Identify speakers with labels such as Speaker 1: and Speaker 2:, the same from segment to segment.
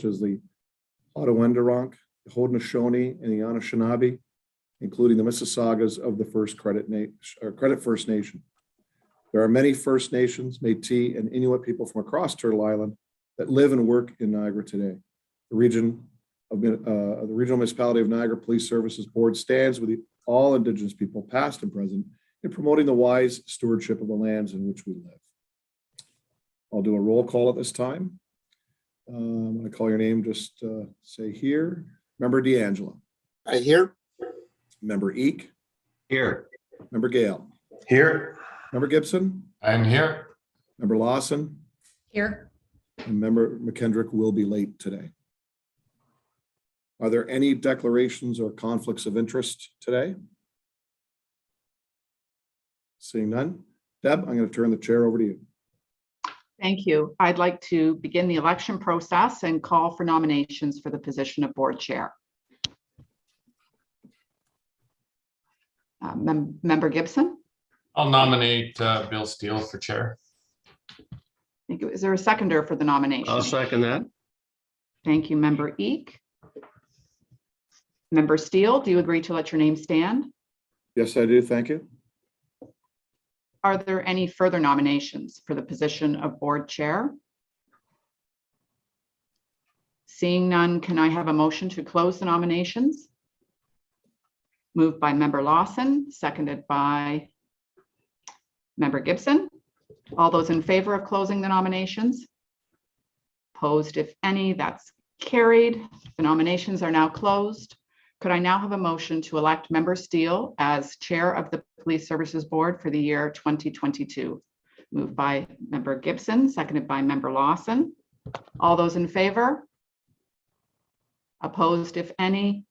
Speaker 1: such as the Ottawendaronk, the Haudenosaunee, and the Anishinaabe, including the Mississaugas of the Credit First Nation. There are many First Nations, Métis, and Inuit people from across Turtle Island that live and work in Niagara today. The Regional Municipality of Niagara Police Services Board stands with all Indigenous people, past and present, in promoting the wise stewardship of the lands in which we live. I'll do a roll call at this time. I'm going to call your name, just say here. Member D'Angelo.
Speaker 2: I hear.
Speaker 1: Member Eek.
Speaker 3: Here.
Speaker 1: Member Gale.
Speaker 3: Here.
Speaker 1: Member Gibson.
Speaker 3: I'm here.
Speaker 1: Member Lawson.
Speaker 4: Here.
Speaker 1: And Member McKendrick will be late today. Are there any declarations or conflicts of interest today? Seeing none. Deb, I'm going to turn the chair over to you.
Speaker 4: Thank you. I'd like to begin the election process and call for nominations for the position of board chair. Member Gibson?
Speaker 3: I'll nominate Bill Steele for chair.
Speaker 4: Thank you. Is there a seconder for the nomination?
Speaker 5: I'll second that.
Speaker 4: Thank you, Member Eek. Member Steele, do you agree to let your name stand?
Speaker 1: Yes, I do. Thank you.
Speaker 4: Are there any further nominations for the position of board chair? Seeing none, can I have a motion to close the nominations? Moved by Member Lawson, seconded by Member Gibson. All those in favor of closing the nominations? Opposed, if any, that's carried. The nominations are now closed. Could I now have a motion to elect Member Steele as chair of the Police Services Board for the year 2022? Moved by Member Gibson, seconded by Member Lawson. All those in favor? Opposed, if any?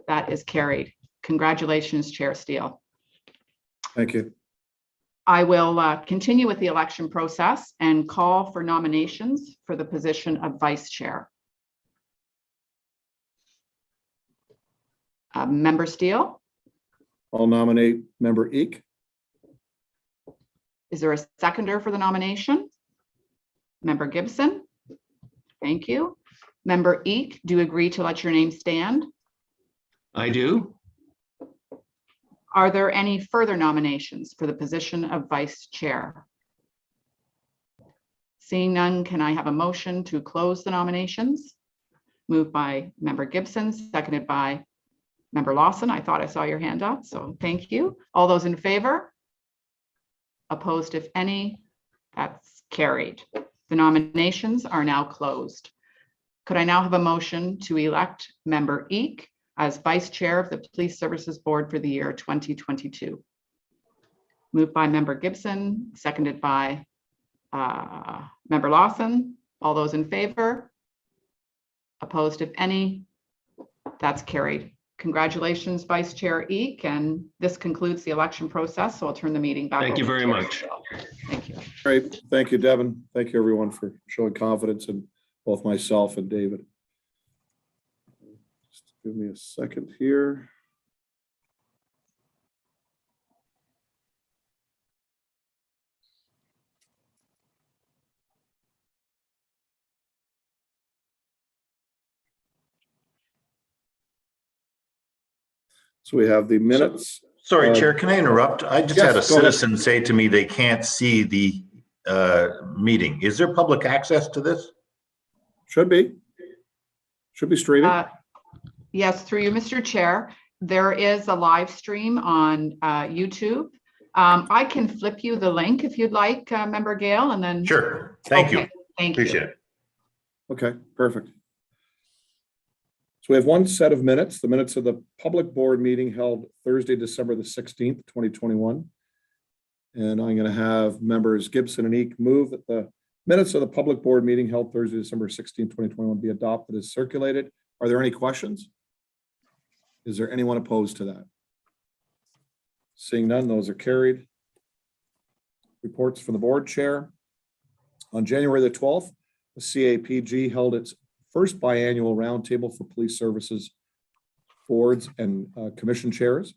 Speaker 4: That is carried. Congratulations, Chair Steele.
Speaker 1: Thank you.
Speaker 4: I will continue with the election process and call for nominations for the position of vice chair. Member Steele?
Speaker 1: I'll nominate Member Eek.
Speaker 4: Is there a seconder for the nomination? Member Gibson? Thank you. Member Eek, do you agree to let your name stand?
Speaker 5: I do.
Speaker 4: Are there any further nominations for the position of vice chair? Seeing none, can I have a motion to close the nominations? Moved by Member Gibson, seconded by Member Lawson. I thought I saw your hand up, so thank you. All those in favor? Opposed, if any? That's carried. The nominations are now closed. Could I now have a motion to elect Member Eek as vice chair of the Police Services Board for the year 2022? Moved by Member Gibson, seconded by Member Lawson. All those in favor? Opposed, if any? That's carried. Congratulations, Vice Chair Eek, and this concludes the election process. So I'll turn the meeting back.
Speaker 5: Thank you very much.
Speaker 4: Thank you.
Speaker 1: Great. Thank you, Devin. Thank you, everyone, for showing confidence in both myself and David. Just give me a second here. So we have the minutes.
Speaker 6: Sorry, Chair, can I interrupt? I just
Speaker 1: Yes,
Speaker 6: had a
Speaker 1: go
Speaker 6: citizen say to me they can't see the meeting. Is there public access to this?
Speaker 1: Should be streaming.
Speaker 4: Yes, through you, Mr. Chair. There is a live stream on YouTube. I can flip you the link if you'd like, Member Gale, and then.
Speaker 6: Sure. Thank you.
Speaker 4: Thank you.
Speaker 6: Appreciate it.
Speaker 1: Okay, perfect. So we have one set of minutes, the minutes of the public board meeting held Thursday, December the 16th, 2021. And I'm going to have members Gibson and Eek move that the minutes of the public board meeting held Thursday, December 16th, 2021 be adopted as circulated. Are there any questions? Is there anyone opposed to that? Seeing none, those are carried. Reports from the board chair. On January the 12th, the CAPG held its first biannual roundtable for police services boards and commission chairs.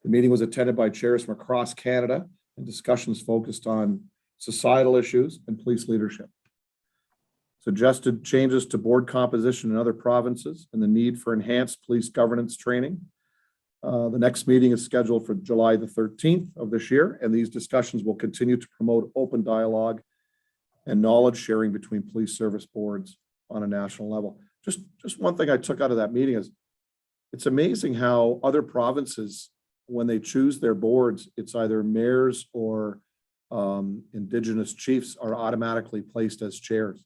Speaker 1: The meeting was attended by chairs from across Canada and discussions focused on societal issues and police leadership. suggested changes to board composition in other provinces, and the need for enhanced police governance training. The next meeting is scheduled for July the 13th of this year, and these discussions will continue to promote open dialogue and knowledge sharing between police service boards on a national level. Just one thing I took out of that meeting is it's amazing how other provinces, when they choose their boards, it's either mayors or Indigenous chiefs are automatically placed as chairs.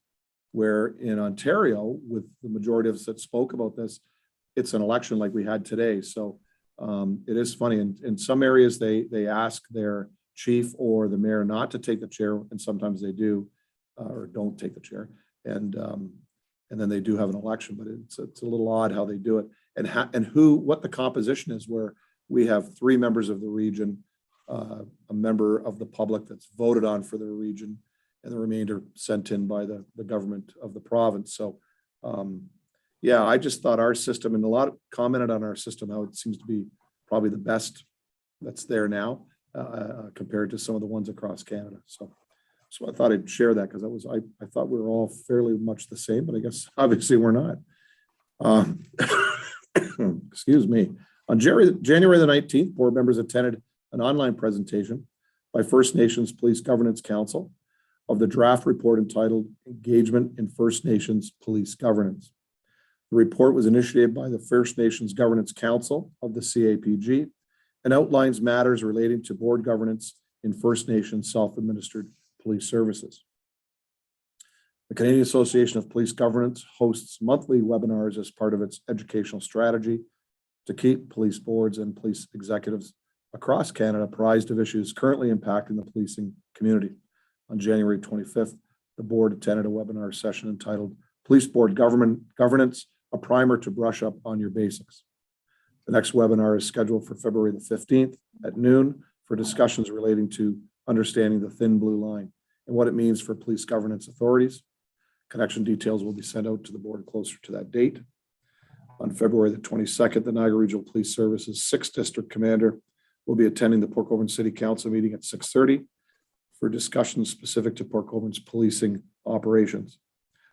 Speaker 1: Where in Ontario, with the majority of us that spoke about this, it's an election like we had today. So it is funny. In some areas, they ask their chief or the mayor not to take the chair, and sometimes they do or don't take the chair. And then they do have an election, but it's a little odd how they do it. And what the composition is, where we have 3 members of the region, a member of the public that's voted on for their region, and the remainder sent in by the government of the province. So yeah, I just thought our system, and a lot of commented on our system, how it seems to be probably the best that's there now compared to some of the ones across Canada. So I thought I'd share that because I thought we were all fairly much the same, but I guess obviously we're not. Excuse me. On January the 19th, board members attended an online presentation by First Nations Police Governance Council of the draft report entitled Engagement in First Nations Police Governance. The report was initiated by the First Nations Governance Council of the CAPG and outlines matters relating to board governance in First Nations self-administered police services. The Canadian Association of Police Governance hosts monthly webinars as part of its educational strategy to keep police boards and police executives across Canada apprised of issues currently impacting the policing community. On January 25th, the board attended a webinar session entitled Police Board Governance, a Primer to Brush Up on Your Basics. The next webinar is scheduled for February the 15th at noon for discussions relating to understanding the thin blue line and what it means for police governance authorities. Connection details will be sent out to the board closer to that date. On February the 22nd, the Niagara Regional Police Service's 6th District Commander will be attending the Port Colborne City Council meeting at 6:30 for discussions specific to Port Colborne's policing operations.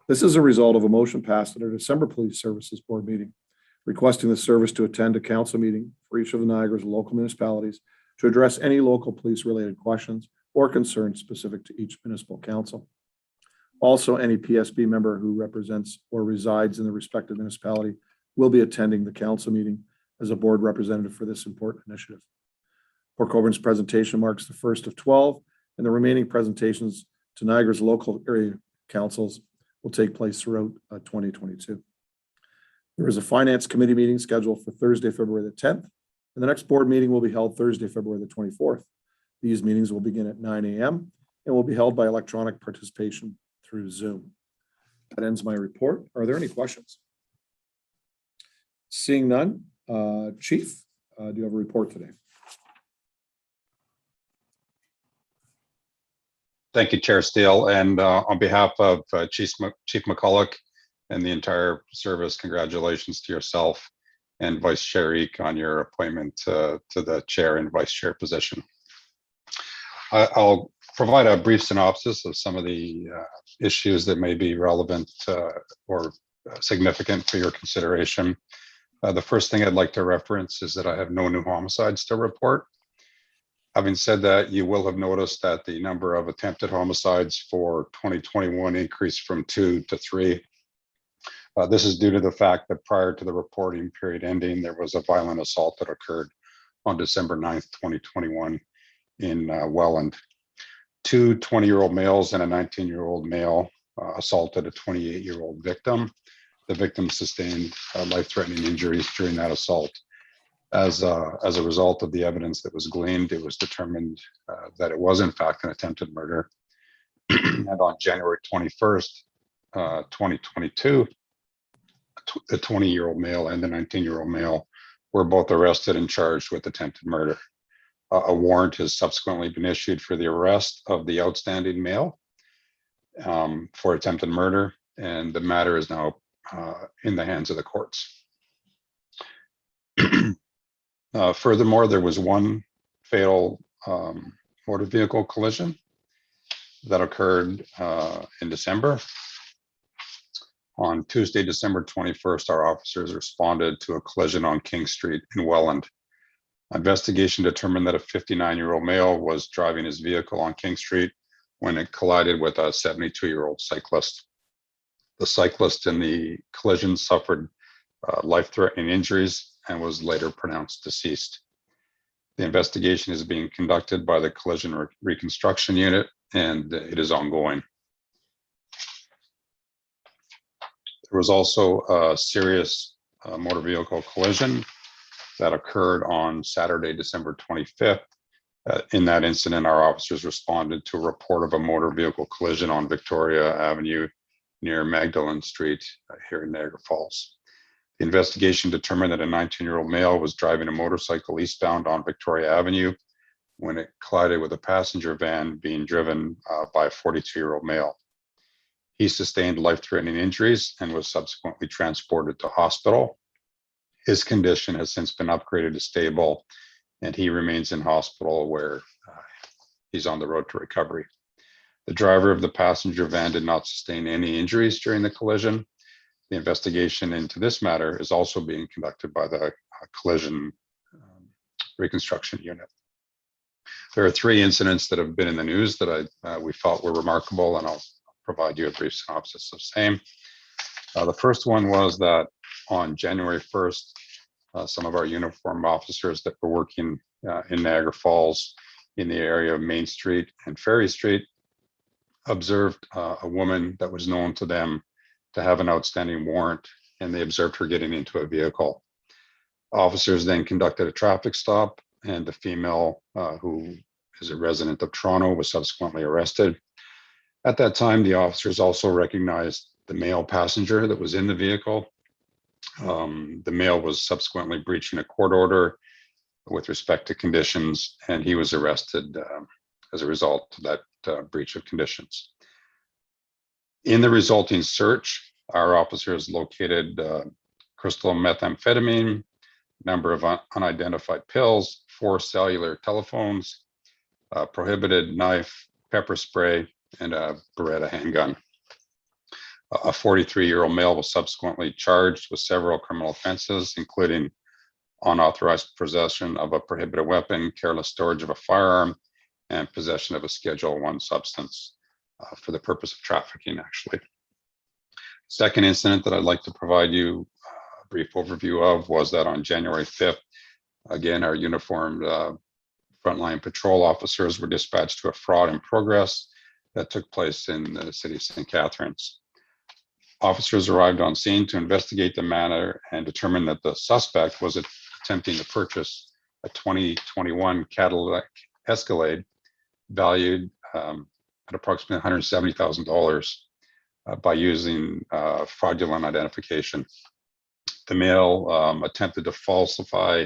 Speaker 1: This is a result of a motion passed at our December Police Services Board meeting, requesting the service to attend a council meeting for each of the Niagara's local municipalities to address any local police-related questions or concerns specific to each municipal council. Also, any PSB member who represents or resides in the respective municipality will be attending the council meeting as a board representative for this important initiative. Port Colborne's presentation marks the first of 12, and the remaining presentations to Niagara's local area councils will take place throughout 2022. There is a finance committee meeting scheduled for Thursday, February the 10th, and the next board meeting will be held Thursday, February the 24th. These meetings will begin at 9 a.m. and will be held by electronic participation through Zoom. That ends my report. Are there any questions? Seeing none, Chief, do you have a report today?
Speaker 2: Thank you, Chair Steele. And on behalf of Chief McCulloch and the entire service, congratulations to yourself and Vice Chair Eek on your appointment to the chair and vice chair position. I'll provide a brief synopsis of some of the issues that may be relevant or significant for your consideration. The first thing I'd like to reference is that I have no new homicides to report. Having said that, you will have noticed that the number of attempted homicides for 2021 increased from 2 to 3. This is due to the fact that prior to the reporting period ending, there was a violent assault that occurred on December 9th, 2021 in Welland. 2 20-year-old males and a 19-year-old male assaulted a 28-year-old victim. The victim sustained life-threatening injuries during that assault. As a result of the evidence that was gleaned, it was determined that it was in fact an attempted murder. And on January 21st, 2022, the 20-year-old male and the 19-year-old male were both arrested and charged with attempted murder. A warrant has subsequently been issued for the arrest of the outstanding male for attempted murder, and the matter is now in the hands of the courts. Furthermore, there was one fatal motor vehicle collision that occurred in December. On Tuesday, December 21st, our officers responded to a collision on King Street in Welland. Investigation determined that a 59-year-old male was driving his vehicle on King Street when it collided with a 72-year-old cyclist. The cyclist in the collision suffered life-threatening injuries and was later pronounced deceased. The investigation is being conducted by the Collision Reconstruction Unit, and it is ongoing. There was also a serious motor vehicle collision that occurred on Saturday, December 25th. In that incident, our officers responded to a report of a motor vehicle collision on Victoria Avenue near Magdalen Street here in Niagara Falls. The investigation determined that a 19-year-old male was driving a motorcycle eastbound on Victoria Avenue when it collided with a passenger van being driven by a 42-year-old male. He sustained life-threatening injuries and was subsequently transported to hospital. His condition has since been upgraded to stable, and he remains in hospital where he's on the road to recovery. The driver of the passenger van did not sustain any injuries during the collision. The investigation into this matter is also being conducted by the Collision Reconstruction Unit. There are 3 incidents that have been in the news that we felt were remarkable, and I'll provide you a brief synopsis of same. The first one was that on January 1st, some of our uniformed officers that were working in Niagara Falls in the area of Main Street and Ferry Street observed a woman that was known to them to have an outstanding warrant, and they observed her getting into a vehicle. Officers then conducted a traffic stop, and the female, who is a resident of Toronto, was subsequently arrested. At that time, the officers also recognized the male passenger that was in the vehicle. The male was subsequently breaching a court order with respect to conditions, and he was arrested as a result of that breach of conditions. In the resulting search, our officers located crystal methamphetamine, number of unidentified pills, 4 cellular telephones, a prohibited knife, pepper spray, and a Beretta handgun. A 43-year-old male was subsequently charged with several criminal offenses, including unauthorized possession of a prohibited weapon, careless storage of a firearm, and possession of a Schedule I substance for the purpose of trafficking, actually. Second incident that I'd like to provide you a brief overview of was that on January 5th, again, our uniformed frontline patrol officers were dispatched to a fraud in progress that took place in the city of St. Catharines. Officers arrived on scene to investigate the matter and determined that the suspect was attempting to purchase a 2021 Cadillac Escalade valued at approximately $170,000 by using fraudulent identification. The male attempted to falsify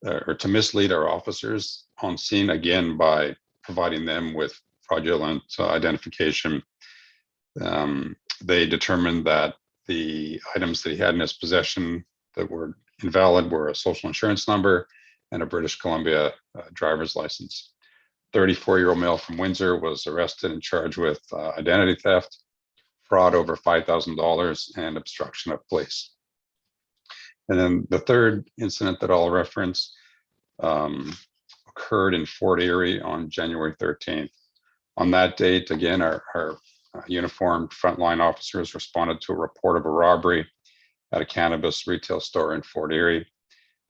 Speaker 2: or to mislead our officers on scene, again by providing them with fraudulent identification. They determined that the items that he had in his possession that were invalid were a social insurance number and a British Columbia driver's license. 34-year-old male from Windsor was arrested and charged with identity theft, fraud over $5,000, and obstruction of police. And then the third incident that I'll reference occurred in Fort Erie on January 13th. On that date, again, our uniformed frontline officers responded to a report of a robbery at a cannabis retail store in Fort Erie.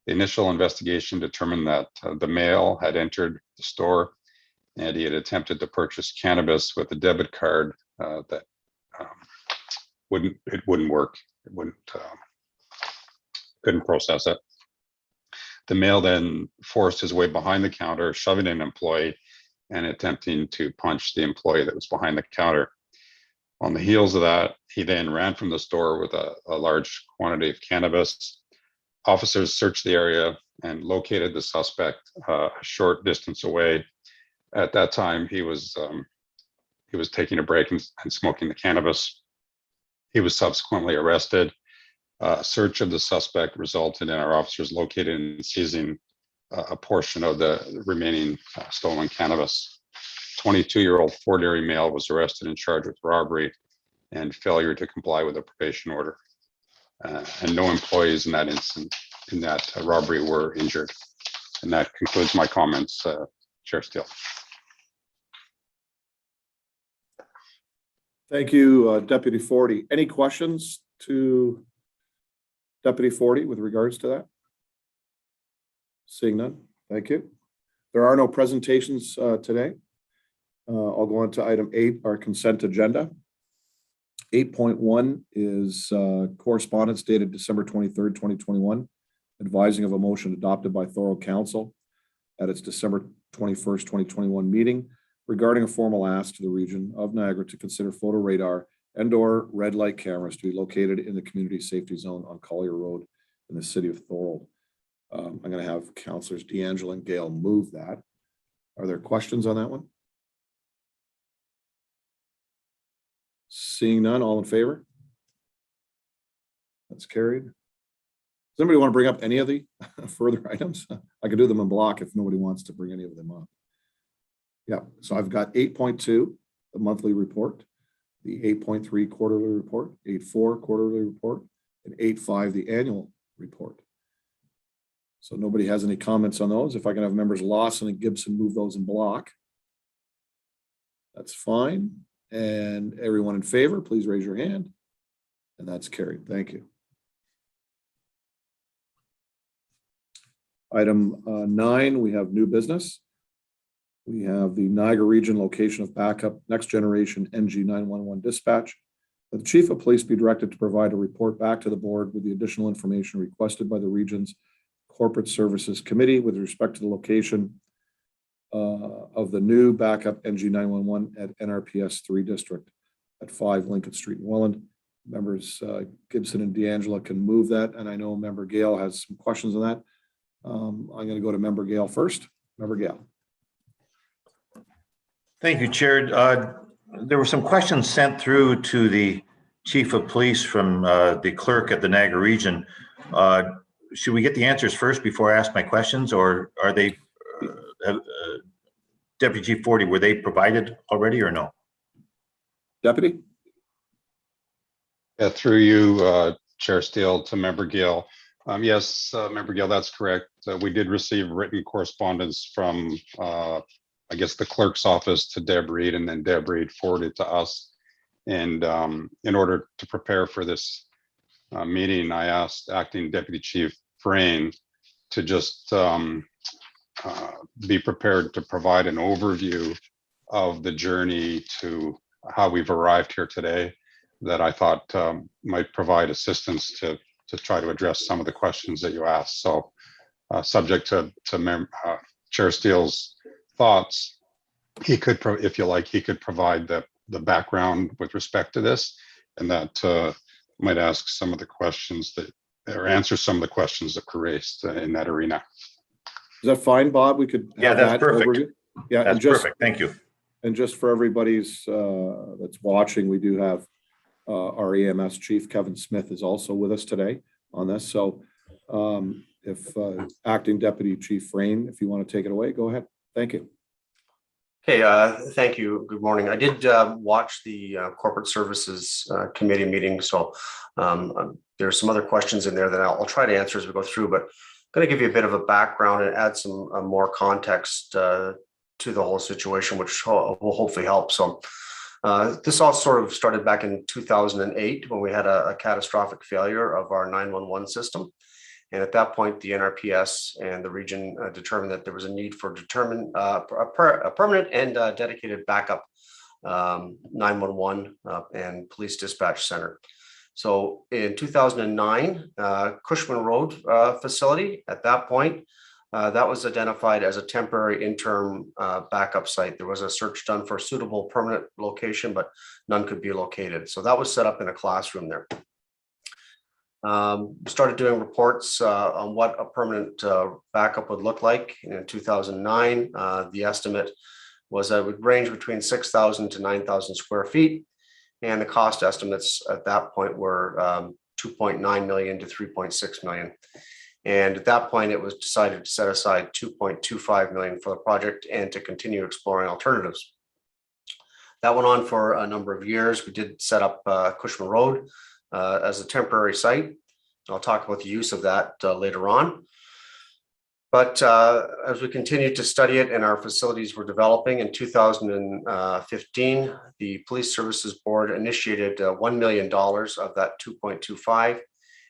Speaker 2: The initial investigation determined that the male had entered the store and he had attempted to purchase cannabis with a debit card that wouldn't work. Couldn't process it. The male then forced his way behind the counter, shoving an employee and attempting to punch the employee that was behind the counter. On the heels of that, he then ran from the store with a large quantity of cannabis. Officers searched the area and located the suspect a short distance away. At that time, he was taking a break and smoking the cannabis. He was subsequently arrested. A search of the suspect resulted in our officers locating and seizing a portion of the remaining stolen cannabis. 22-year-old Fort Erie male was arrested and charged with robbery and failure to comply with a probation order. And no employees in that incident, in that robbery, were injured. And that concludes my comments, Chair Steele.
Speaker 1: Thank you, Deputy Forty. Any questions to Deputy Forty with regards to that? Seeing none, thank you. There are no presentations today. I'll go on to item 8, our consent agenda. 8.1 is correspondence dated December 23rd, 2021, advising of a motion adopted by Thorough Council at its December 21st, 2021 meeting regarding a formal ask to the region of Niagara to consider photo radar and/or red light cameras to be located in the community safety zone on Collier Road in the city of Thorold. I'm going to have Councillors D'Angelo and Gale move that. Are there questions on that one? Seeing none, all in favor? That's carried. Does anybody want to bring up any of the further items? I could do them in block if nobody wants to bring any of them up. Yeah, so I've got 8.2, the monthly report, the 8.3 quarterly report, 8.4 quarterly report, and 8.5 the annual report. So nobody has any comments on those. If I can have members Lawson and Gibson move those in block, that's fine. And everyone in favor, please raise your hand. And that's carried. Thank you. Item 9, we have new business. We have the Niagara region location of backup next generation NG 911 dispatch. That the chief of police be directed to provide a report back to the board with the additional information requested by the region's corporate services committee with respect to the location of the new backup NG 911 at NRPS 3 district at 5 Lincoln Street in Welland. Members Gibson and D'Angelo can move that, and I know Member Gale has some questions on that. I'm going to go to Member Gale first. Member Gale.
Speaker 6: Thank you, Chair. There were some questions sent through to the chief of police from the clerk at the Niagara region. Should we get the answers first before I ask my questions, or are they, Deputy Chief 40, were they provided already or no?
Speaker 1: Deputy?
Speaker 2: Yeah, through you, Chair Steele, to Member Gill. Yes, Member Gill, that's correct. We did receive written correspondence from, I guess, the clerk's office to Deb Reed, and then Deb Reed forwarded to us. And in order to prepare for this meeting, I asked Acting Deputy Chief Frayne to just be prepared to provide an overview of the journey to how we've arrived here today, that I thought might provide assistance to try to address some of the questions that you asked. So subject to Chair Steele's thoughts, he could, if you like, he could provide the background with respect to this, and that might ask some of the questions that, or answer some of the questions that were raised in that arena.
Speaker 1: Is that fine, Bob? We could have
Speaker 6: that's
Speaker 1: that
Speaker 6: perfect.
Speaker 1: overview? Yeah,
Speaker 6: That's
Speaker 1: and just
Speaker 6: perfect. Thank you.
Speaker 1: and just for everybody's that's watching, we do have our EMS chief, Kevin Smith, is also with us today on this. So if Acting Deputy Chief Frayne, if you want to take it away, go ahead. Thank you.
Speaker 7: Okay, thank you. Good morning. I did watch the Corporate Services Committee meeting, so there's some other questions in there that I'll try to answer as we go through, but I'm going to give you a bit of a background and add some more context to the whole situation, which will hopefully help. So this all sort of started back in 2008 when we had a catastrophic failure of our 911 system. And at that point, the NRPS and the region determined that there was a need for a permanent and dedicated backup 911 and police dispatch center. So in 2009, Cushman Road facility, at that point, that was identified as a temporary interim backup site. There was a search done for a suitable permanent location, but none could be located. So that was set up in a classroom there. Started doing reports on what a permanent backup would look like. In 2009, the estimate was that it would range between 6,000 to 9,000 square feet. And the cost estimates at that point were 2.9 million to 3.6 million. And at that point, it was decided to set aside 2.25 million for the project and to continue exploring alternatives. That went on for a number of years. We did set up Cushman Road as a temporary site. I'll talk about the use of that later on. But as we continued to study it and our facilities were developing in 2015, the Police Services Board initiated $1 million of that 2.25,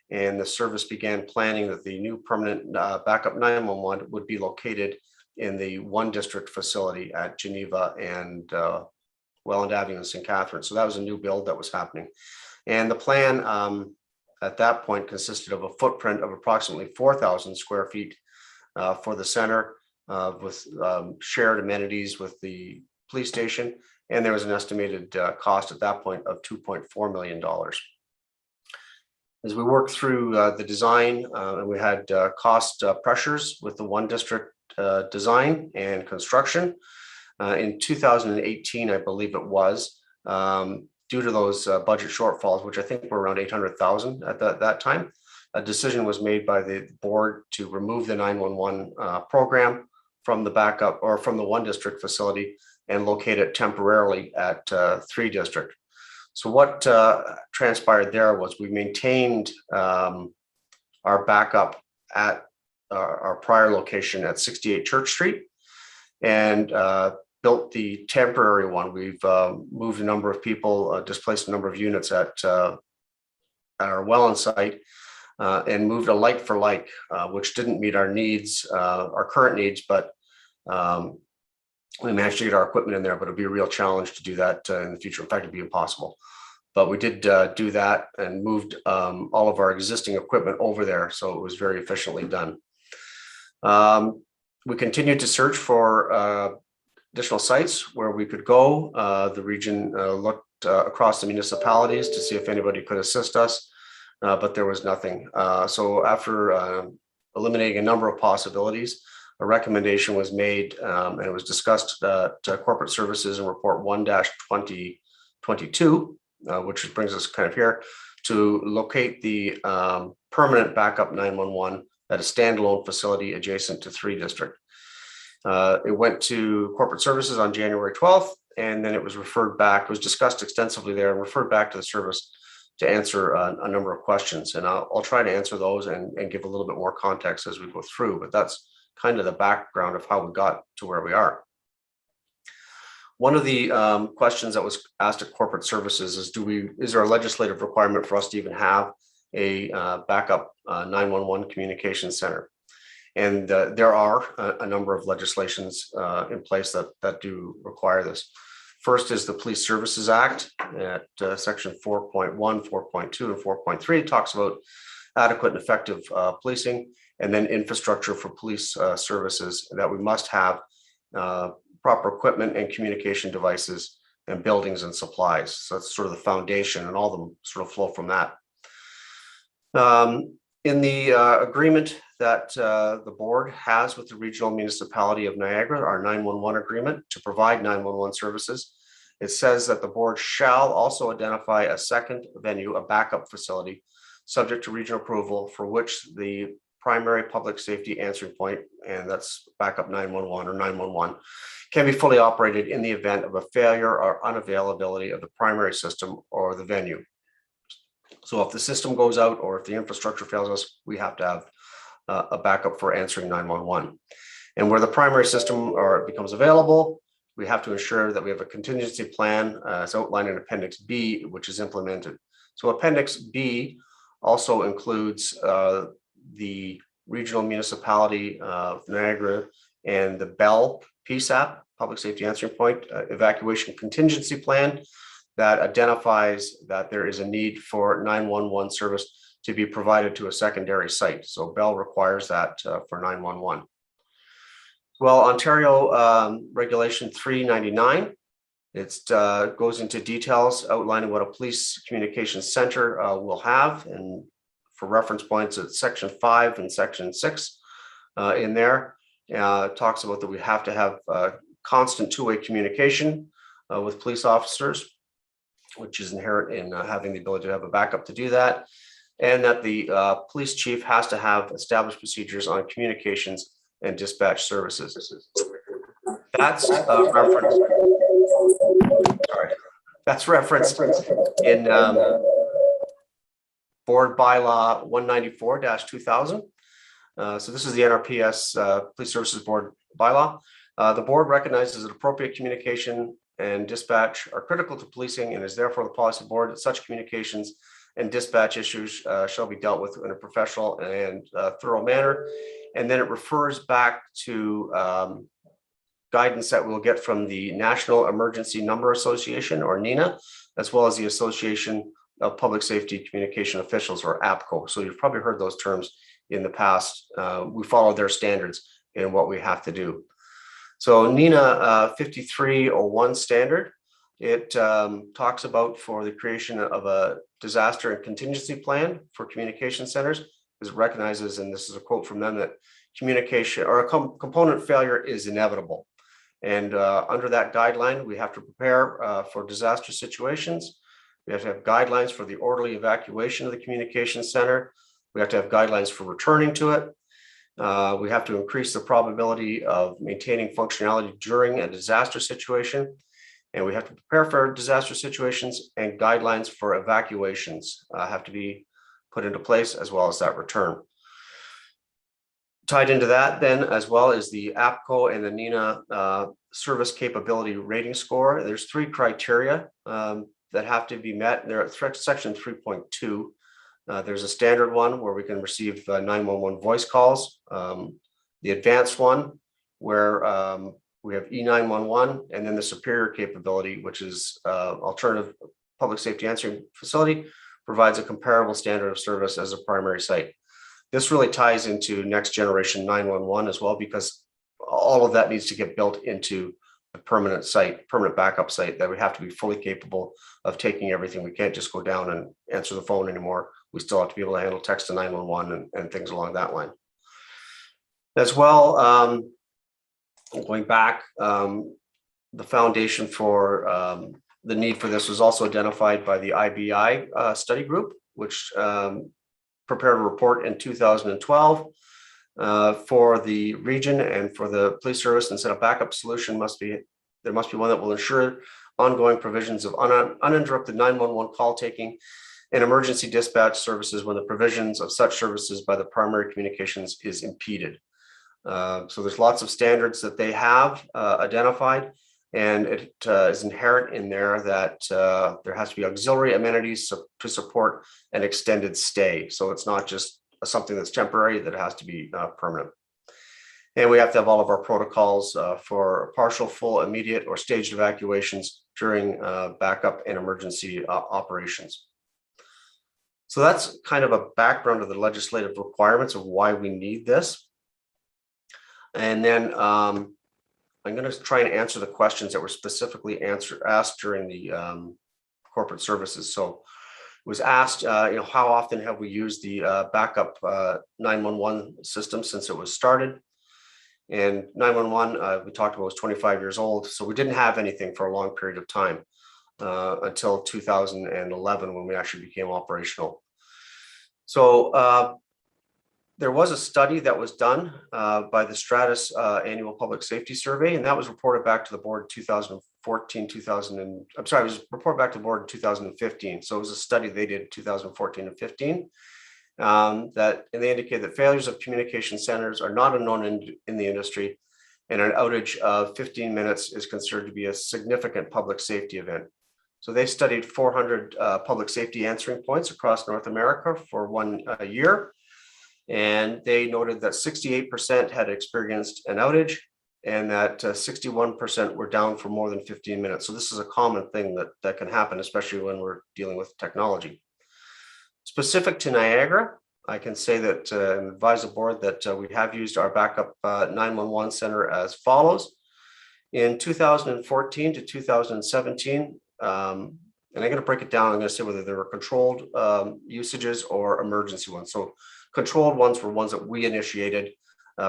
Speaker 7: and the service began planning that the new permanent backup 911 would be located in the one district facility at Geneva and Welland Avenue in St. Catharines. So that was a new build that was happening. And the plan at that point consisted of a footprint of approximately 4,000 square feet for the center with shared amenities with the police station. And there was an estimated cost at that point of $2.4 million. As we worked through the design, and we had cost pressures with the one district design and construction. In 2018, I believe it was, due to those budget shortfalls, which I think were around 800,000 at that time, a decision was made by the board to remove the 911 program from the backup or from the one district facility and locate it temporarily at 3 district. So what transpired there was we maintained our backup at our prior location at 68 Church Street and built the temporary one. We've moved a number of people, displaced a number of units at our Welland site, and moved a like for like, which didn't meet our needs, our current needs, but we managed to get our equipment in there, but it'd be a real challenge to do that in the future. In fact, it'd be impossible. But we did do that and moved all of our existing equipment over there. So it was very efficiently done. We continued to search for additional sites where we could go. The region looked across the municipalities to see if anybody could assist us, but there was nothing. So after eliminating a number of possibilities, a recommendation was made and it was discussed at Corporate Services in Report 1-2022, which brings us kind of here, to locate the permanent backup 911 at a standalone facility adjacent to 3 district. It went to Corporate Services on January 12th, and then it was referred back, it was discussed extensively there and referred back to the service to answer a number of questions. And I'll try to answer those and give a little bit more context as we go through, but that's kind of the background of how we got to where we are. One of the questions that was asked at Corporate Services is, is there a legislative requirement for us to even have a backup 911 communication center? And there are a number of legislations in place that do require this. First is the Police Services Act at section 4.1, 4.2, and 4.3 talks about adequate and effective policing, and then infrastructure for police services, that we must have proper equipment and communication devices and buildings and supplies. So that's sort of the foundation, and all of them sort of flow from that. In the agreement that the board has with the regional municipality of Niagara, our 911 agreement to provide 911 services, it says that the board shall also identify a second venue, a backup facility, subject to regional approval, for which the primary public safety answering point, and that's backup 911 or 911, can be fully operated in the event of a failure or unavailability of the primary system or the venue. So if the system goes out or if the infrastructure fails us, we have to have a backup for answering 911. And where the primary system or becomes available, we have to ensure that we have a contingency plan as outlined in Appendix B, which is implemented. So Appendix B also includes the regional municipality of Niagara and the Bell PSAP, Public Safety Answering Point, evacuation contingency plan that identifies that there is a need for 911 service to be provided to a secondary site. So Bell requires that for 911. Well, Ontario Regulation 399, it goes into details outlining what a police communications center will have, and for reference points, it's section 5 and section 6 in there. Talks about that we have to have constant two-way communication with police officers, which is inherent in having the ability to have a backup to do that, and that the police chief has to have established procedures on communications and dispatch services. That's reference. That's referenced in Board Bylaw 194-2000. So this is the NRPS Police Services Board bylaw. The board recognizes that appropriate communication and dispatch are critical to policing, and is therefore the policy board that such communications and dispatch issues shall be dealt with in a professional and thorough manner. And then it refers back to guidance that we'll get from the National Emergency Number Association, or NENA, as well as the Association of Public Safety Communication Officials, or APCO. So you've probably heard those terms in the past. We follow their standards in what we have to do. So NENA 5301 standard, it talks about for the creation of a disaster and contingency plan for communication centers. It recognizes, and this is a quote from them, that communication or a component failure is inevitable. And under that guideline, we have to prepare for disaster situations. We have to have guidelines for the orderly evacuation of the communication center. We have to have guidelines for returning to it. We have to increase the probability of maintaining functionality during a disaster situation. And we have to prepare for disaster situations, and guidelines for evacuations have to be put into place, as well as that return. Tied into that then, as well, is the APCO and the NENA service capability rating score. There's 3 criteria that have to be met. They're at section 3.2. There's a standard one where we can receive 911 voice calls. The advanced one where we have E911, and then the superior capability, which is alternative public safety answering facility, provides a comparable standard of service as a primary site. This really ties into next generation 911 as well, because all of that needs to get built into a permanent site, permanent backup site, that we have to be fully capable of taking everything. We can't just go down and answer the phone anymore. We still have to be able to handle text to 911 and things along that line. As well, going back, the foundation for the need for this was also identified by the IBI study group, which prepared a report in 2012 for the region and for the police service, and said a backup solution there must be one that will ensure ongoing provisions of uninterrupted 911 call taking and emergency dispatch services when the provisions of such services by the primary communications is impeded. So there's lots of standards that they have identified, and it is inherent in there that there has to be auxiliary amenities to support an extended stay. So it's not just something that's temporary, that has to be permanent. And we have to have all of our protocols for partial, full, immediate, or staged evacuations during backup and emergency operations. So that's kind of a background of the legislative requirements of why we need this. And then I'm going to try and answer the questions that were specifically asked during the corporate services. So it was asked, how often have we used the backup 911 system since it was started? And 911, we talked about, was 25 years old. So we didn't have anything for a long period of time until 2011, when we actually became operational. So there was a study that was done by the Stratus annual public safety survey, and that was reported back to the board in 2014, it was reported back to the board in 2015. So it was a study they did in 2014 and 15. And they indicated that failures of communication centers are not unknown in the industry, and an outage of 15 minutes is considered to be a significant public safety event. So they studied 400 public safety answering points across North America for 1 year. And they noted that 68% had experienced an outage, and that 61% were down for more than 15 minutes. So this is a common thing that can happen, especially when we're dealing with technology. Specific to Niagara, I can say that and advise the board that we have used our backup 911 center as follows. In 2014 to 2017, and I'm going to break it down. I'm going to say whether there were controlled usages or emergency ones. So controlled ones were ones that we initiated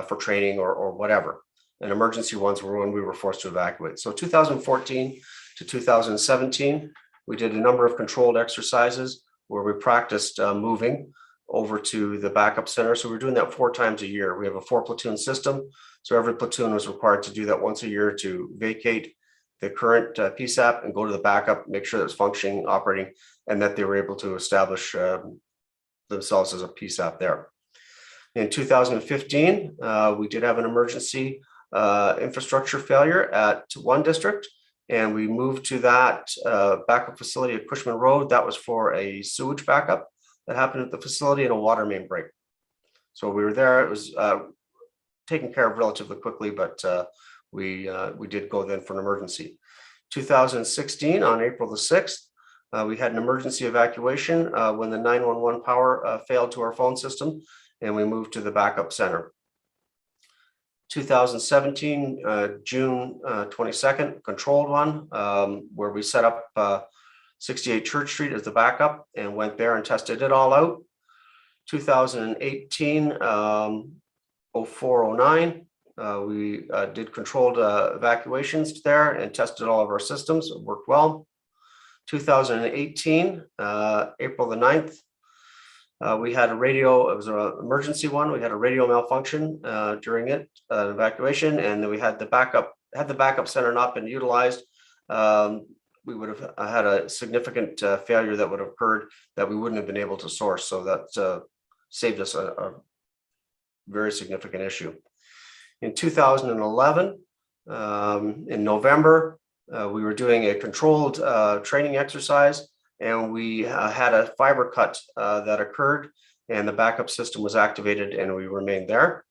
Speaker 7: for training or whatever. And emergency ones were when we were forced to evacuate. So 2014 to 2017, we did a number of controlled exercises where we practiced moving over to the backup center. So we're doing that 4 times a year. We have a 4 platoon system. So every platoon was required to do that once a year to vacate the current PSAP and go to the backup, make sure that it's functioning, operating, and that they were able to establish themselves as a PSAP there. In 2015, we did have an emergency infrastructure failure at one district, and we moved to that backup facility at Cushman Road. That was for a sewage backup that happened at the facility and a water main break. So we were there. It was taken care of relatively quickly, but we did go then for an emergency. 2016, on April the 6th, we had an emergency evacuation when the 911 power failed to our phone system, and we moved to the backup center. 2017, June 22nd, controlled one, where we set up 68 Church Street as the backup and went there and tested it all out. 2018, 0409, we did controlled evacuations there and tested all of our systems. It worked well. 2018, April the 9th, we had a radio, it was an emergency one. We had a radio malfunction during it, evacuation, and then we had the backup. Had the backup center not been utilized, we would have had a significant failure that would have occurred that we wouldn't have been able to source. So that saved us a very significant issue. In 2011, in November, we were doing a controlled training exercise, and we had a fiber cut that occurred, and the backup system was activated, and we remained there.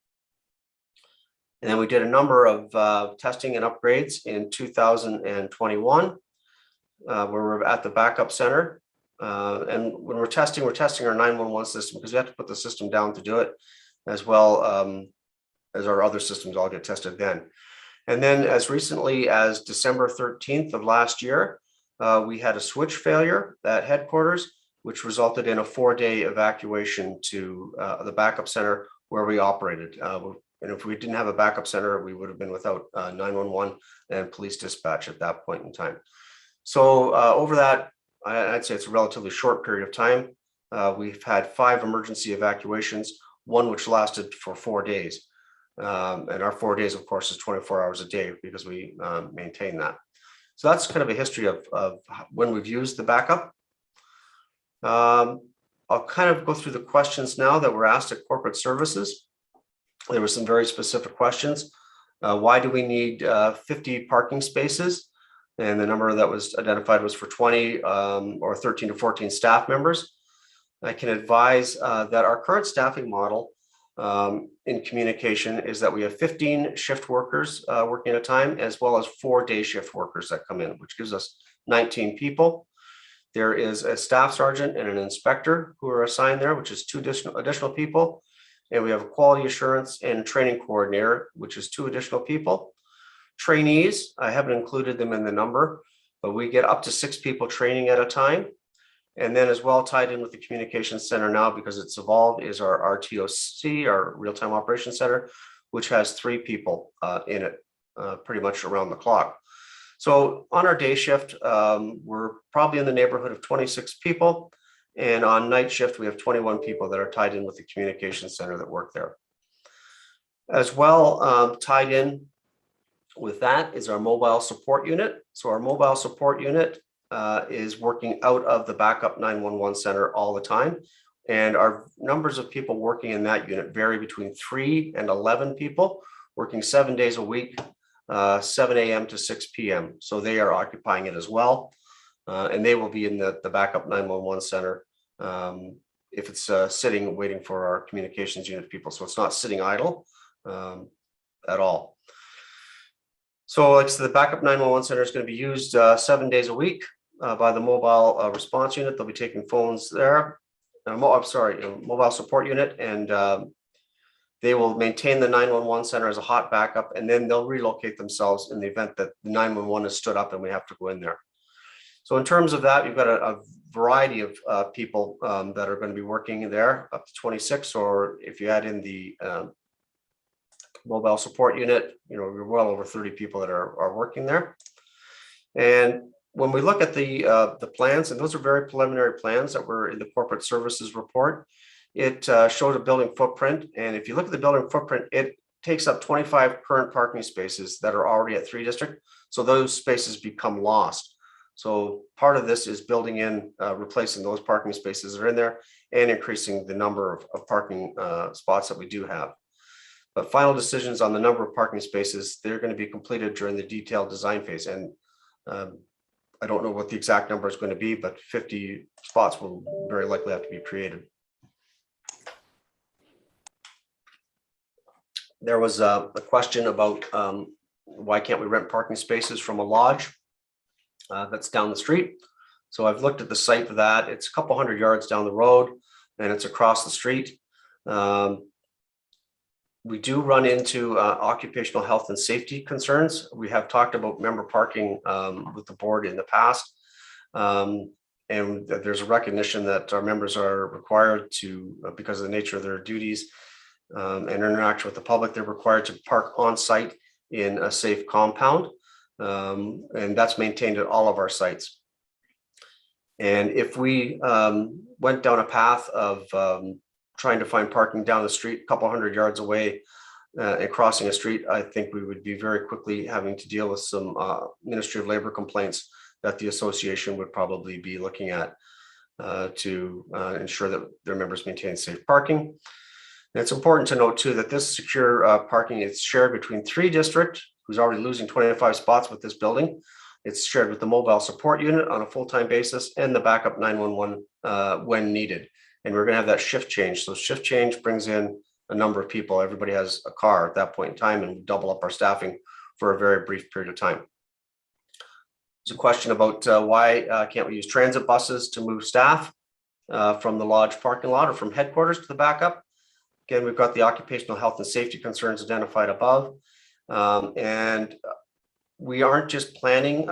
Speaker 7: And then we did a number of testing and upgrades in 2021, where we're at the backup center. And when we're testing our 911 system, because we have to put the system down to do it, as well as our other systems all get tested then. And then as recently as December 13th of last year, we had a switch failure at headquarters, which resulted in a 4-day evacuation to the backup center where we operated. And if we didn't have a backup center, we would have been without 911 and police dispatch at that point in time. So over that, I'd say it's a relatively short period of time. We've had 5 emergency evacuations, one which lasted for 4 days. And our 4 days, of course, is 24 hours a day because we maintain that. So that's kind of a history of when we've used the backup. I'll kind of go through the questions now that were asked at corporate services. There were some very specific questions. Why do we need 50 parking spaces? And the number that was identified was for 20 or 13 to 14 staff members. I can advise that our current staffing model in communication is that we have 15 shift workers working at a time, as well as 4 day shift workers that come in, which gives us 19 people. There is a staff sergeant and an inspector who are assigned there, which is 2 additional people. And we have a quality assurance and training coordinator, which is 2 additional people. Trainees, I haven't included them in the number, but we get up to 6 people training at a time. And then as well, tied in with the communications center now, because it's evolved, is our RTOC, our real-time operations center, which has 3 people in it pretty much around the clock. So on our day shift, we're probably in the neighborhood of 26 people. And on night shift, we have 21 people that are tied in with the communications center that work there. As well, tied in with that is our mobile support unit. So our mobile support unit is working out of the backup 911 center all the time. And our numbers of people working in that unit vary between 3 and 11 people, working 7 days a week, 7 a.m. to 6 p.m. So they are occupying it as well. And they will be in the backup 911 center if it's sitting waiting for our communications unit people. So it's not sitting idle at all. So it's the backup 911 center is going to be used 7 days a week by the mobile response unit. They'll be taking phones there. Mobile support unit, and they will maintain the 911 center as a hot backup, and then they'll relocate themselves in the event that the 911 is stood up and we have to go in there. So in terms of that, you've got a variety of people that are going to be working there, up to 26, or if you add in the mobile support unit, we're well over 30 people that are working there. And when we look at the plans, and those are very preliminary plans that were in the corporate services report, it showed a building footprint. And if you look at the building footprint, it takes up 25 current parking spaces that are already at 3 district. So those spaces become lost. So part of this is building in, replacing those parking spaces that are in there and increasing the number of parking spots that we do have. But final decisions on the number of parking spaces, they're going to be completed during the detailed design phase. And I don't know what the exact number is going to be, but 50 spots will very likely have to be created. There was a question about why can't we rent parking spaces from a lodge that's down the street. So I've looked at the site for that. It's a couple hundred yards down the road and it's across the street. We do run into occupational health and safety concerns. We have talked about member parking with the board in the past. And there's a recognition that our members are required to, because of the nature of their duties and interaction with the public, they're required to park on site in a safe compound. And that's maintained at all of our sites. And if we went down a path of trying to find parking down the street, a couple hundred yards away and crossing a street, I think we would be very quickly having to deal with some Ministry of Labor complaints that the association would probably be looking at to ensure that their members maintain safe parking. And it's important to note too that this secure parking is shared between 3 district, who's already losing 25 spots with this building. It's shared with the mobile support unit on a full-time basis and the backup 911 when needed. And we're going to have that shift change. So shift change brings in a number of people. Everybody has a car at that point in time, and we double up our staffing for a very brief period of time. There's a question about why can't we use transit buses to move staff from the lodge parking lot or from headquarters to the backup. Again, we've got the occupational health and safety concerns identified above. And we aren't just planning,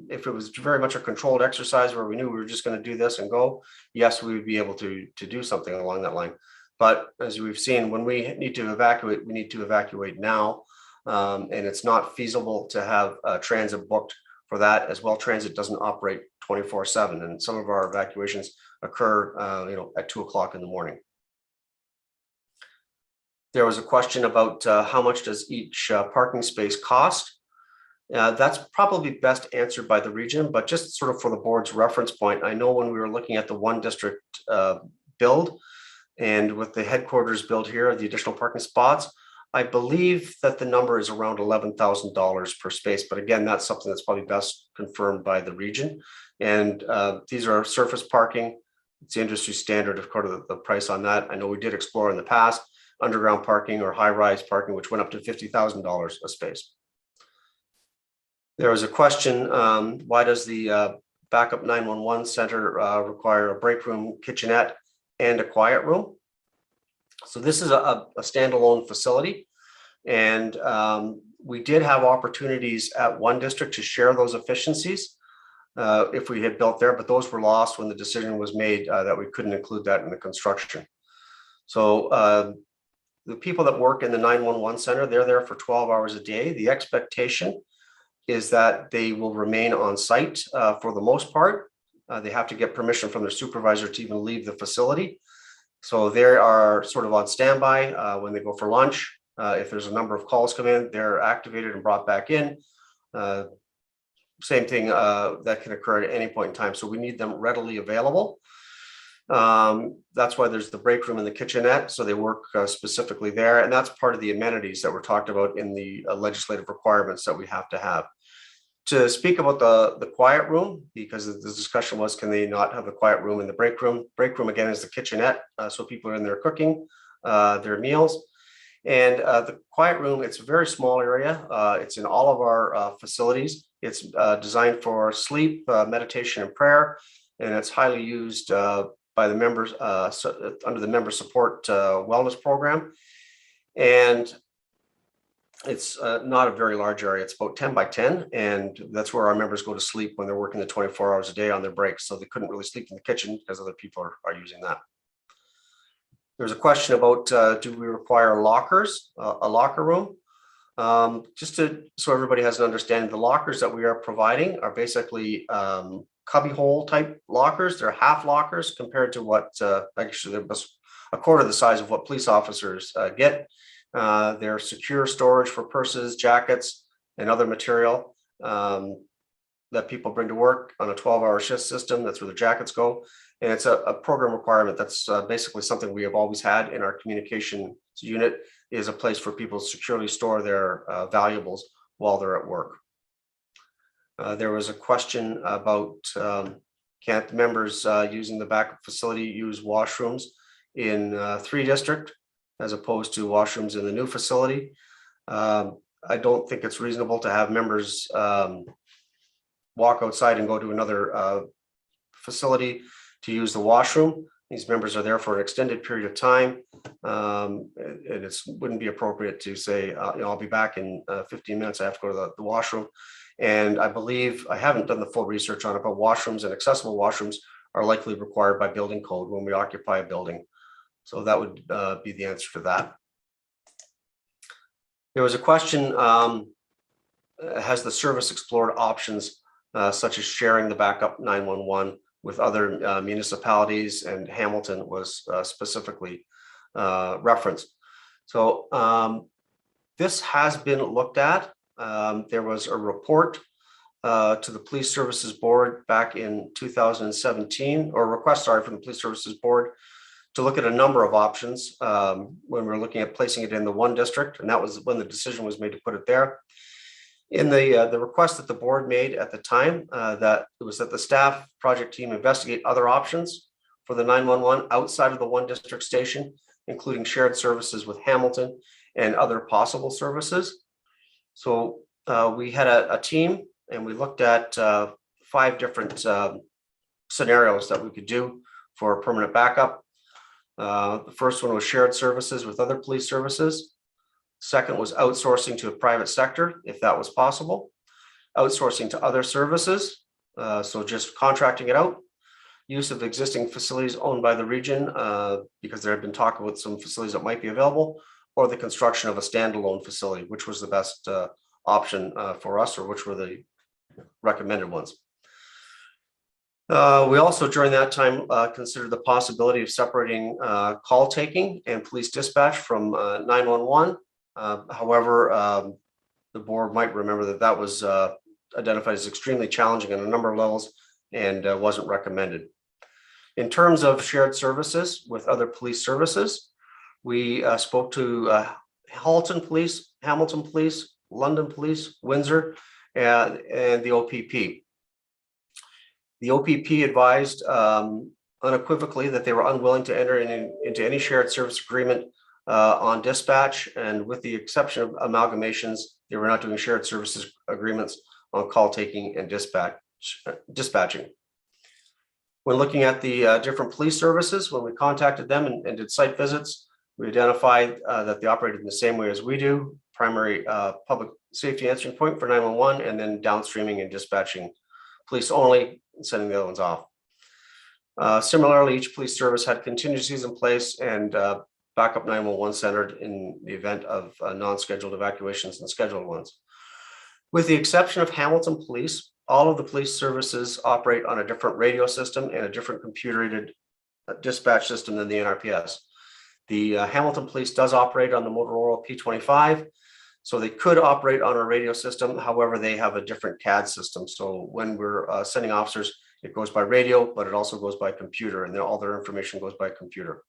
Speaker 7: if it was very much a controlled exercise where we knew we were just going to do this and go, yes, we would be able to do something along that line. But as we've seen, when we need to evacuate, we need to evacuate now. And it's not feasible to have transit booked for that as well. Transit doesn't operate 24/7, and some of our evacuations occur at 2 o'clock in the morning. There was a question about how much does each parking space cost? That's probably best answered by the region, but just sort of for the board's reference point, I know when we were looking at the 1 district build and with the headquarters build here, the additional parking spots, I believe that the number is around $11,000 per space. But again, that's something that's probably best confirmed by the region. And these are surface parking. It's the industry standard, of course, the price on that. I know we did explore in the past underground parking or high-rise parking, which went up to $50,000 a space. There was a question, why does the backup 911 center require a break room, kitchenette, and a quiet room? So this is a standalone facility. And we did have opportunities at 1 district to share those efficiencies if we had built there, but those were lost when the decision was made that we couldn't include that in the construction. So the people that work in the 911 center, they're there for 12 hours a day. The expectation is that they will remain on site for the most part. They have to get permission from their supervisor to even leave the facility. So they are sort of on standby when they go for lunch. If there's a number of calls come in, they're activated and brought back in. Same thing that can occur at any point in time. So we need them readily available. That's why there's the break room and the kitchenette. So they work specifically there. And that's part of the amenities that were talked about in the legislative requirements that we have to have. To speak about the quiet room, because the discussion was, can they not have a quiet room in the break room? Break room, again, is the kitchenette. So people are in there cooking their meals. And the quiet room, it's a very small area. It's in all of our facilities. It's designed for sleep, meditation, and prayer. And it's highly used by the members under the member support wellness program. And it's not a very large area. It's about 10 by 10. And that's where our members go to sleep when they're working the 24 hours a day on their breaks. So they couldn't really sleep in the kitchen because other people are using that. There's a question about, do we require lockers, a locker room? So everybody has an understanding, the lockers that we are providing are basically cubby hole type lockers. They're half lockers compared to what, actually they're a quarter the size of what police officers get. They're secure storage for purses, jackets, and other material that people bring to work on a 12-hour shift system. That's where the jackets go. And it's a program requirement. That's basically something we have always had in our communications unit, is a place for people to securely store their valuables while they're at work. There was a question about can't members using the backup facility use washrooms in 3 district as opposed to washrooms in the new facility. I don't think it's reasonable to have members walk outside and go to another facility to use the washroom. These members are there for an extended period of time. And it wouldn't be appropriate to say, I'll be back in 15 minutes. I have to go to the washroom. And I believe, I haven't done the full research on it, but washrooms and accessible washrooms are likely required by building code when we occupy a building. So that would be the answer to that. There was a question, has the service explored options such as sharing the backup 911 with other municipalities, and Hamilton was specifically referenced. So this has been looked at. There was a report to the Police Services Board back in 2017, or a request, sorry, from the Police Services Board to look at a number of options when we were looking at placing it in the 1 district, and that was when the decision was made to put it there. In the request that the board made at the time, that it was that the staff project team investigate other options for the 911 outside of the 1 district station, including shared services with Hamilton and other possible services. So we had a team, and we looked at 5 different scenarios that we could do for permanent backup. The first one was shared services with other police services. Second was outsourcing to a private sector, if that was possible. Outsourcing to other services, so just contracting it out. Use of existing facilities owned by the region, because there had been talk about some facilities that might be available, or the construction of a standalone facility, which was the best option for us, or which were the recommended ones. We also, during that time, considered the possibility of separating call taking and police dispatch from 911. However, the board might remember that that was identified as extremely challenging on a number of levels and wasn't recommended. In terms of shared services with other police services, we spoke to Halton Police, Hamilton Police, London Police, Windsor, and the OPP. The OPP advised unequivocally that they were unwilling to enter into any shared service agreement on dispatch, and with the exception of amalgamations, they were not doing shared services agreements on call taking and dispatching. When looking at the different police services, when we contacted them and did site visits, we identified that they operated in the same way as we do: primary public safety answering point for 911, and then downstreaming and dispatching police only, and sending the other ones off. Similarly, each police service had contingencies in place and backup 911 centered in the event of non-scheduled evacuations and scheduled ones. With the exception of Hamilton Police, all of the police services operate on a different radio system and a different computer-aided dispatch system than the NRPS. The Hamilton Police does operate on the Motorola P25, so they could operate on a radio system. However, they have a different CAD system. So when we're sending officers, it goes by radio, but it also goes by computer, and all their information goes by computer.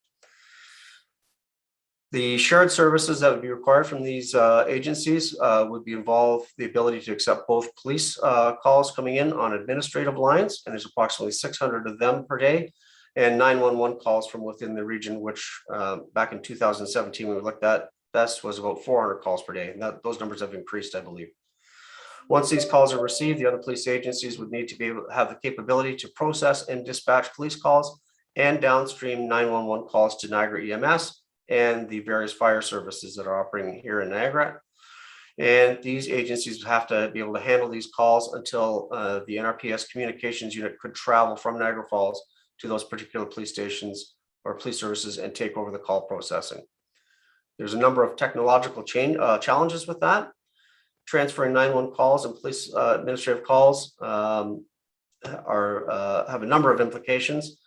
Speaker 7: The shared services that would be required from these agencies would involve the ability to accept both police calls coming in on administrative lines, and there's approximately 600 of them per day, and 911 calls from within the region, which back in 2017 we looked at, best was about 400 calls per day, and those numbers have increased, I believe. Once these calls are received, the other police agencies would need to be able to have the capability to process and dispatch police calls and downstream 911 calls to Niagara EMS and the various fire services that are operating here in Niagara. And these agencies have to be able to handle these calls until the NRPS communications unit could travel from Niagara Falls to those particular police stations or police services and take over the call processing. There's a number of technological challenges with that. Transferring 911 calls and police administrative calls have a number of implications.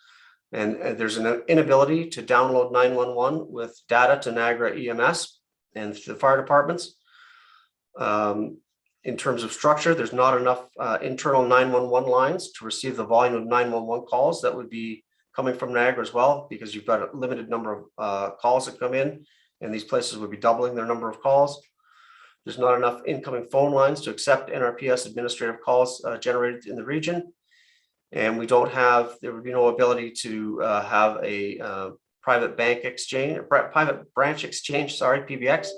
Speaker 7: And there's an inability to download 911 with data to Niagara EMS and the fire departments. In terms of structure, there's not enough internal 911 lines to receive the volume of 911 calls that would be coming from Niagara as well, because you've got a limited number of calls that come in, and these places would be doubling their number of calls. There's not enough incoming phone lines to accept NRPS administrative calls generated in the region. And we don't have, there would be no ability to have a private bank exchange, private branch exchange, sorry, PBX,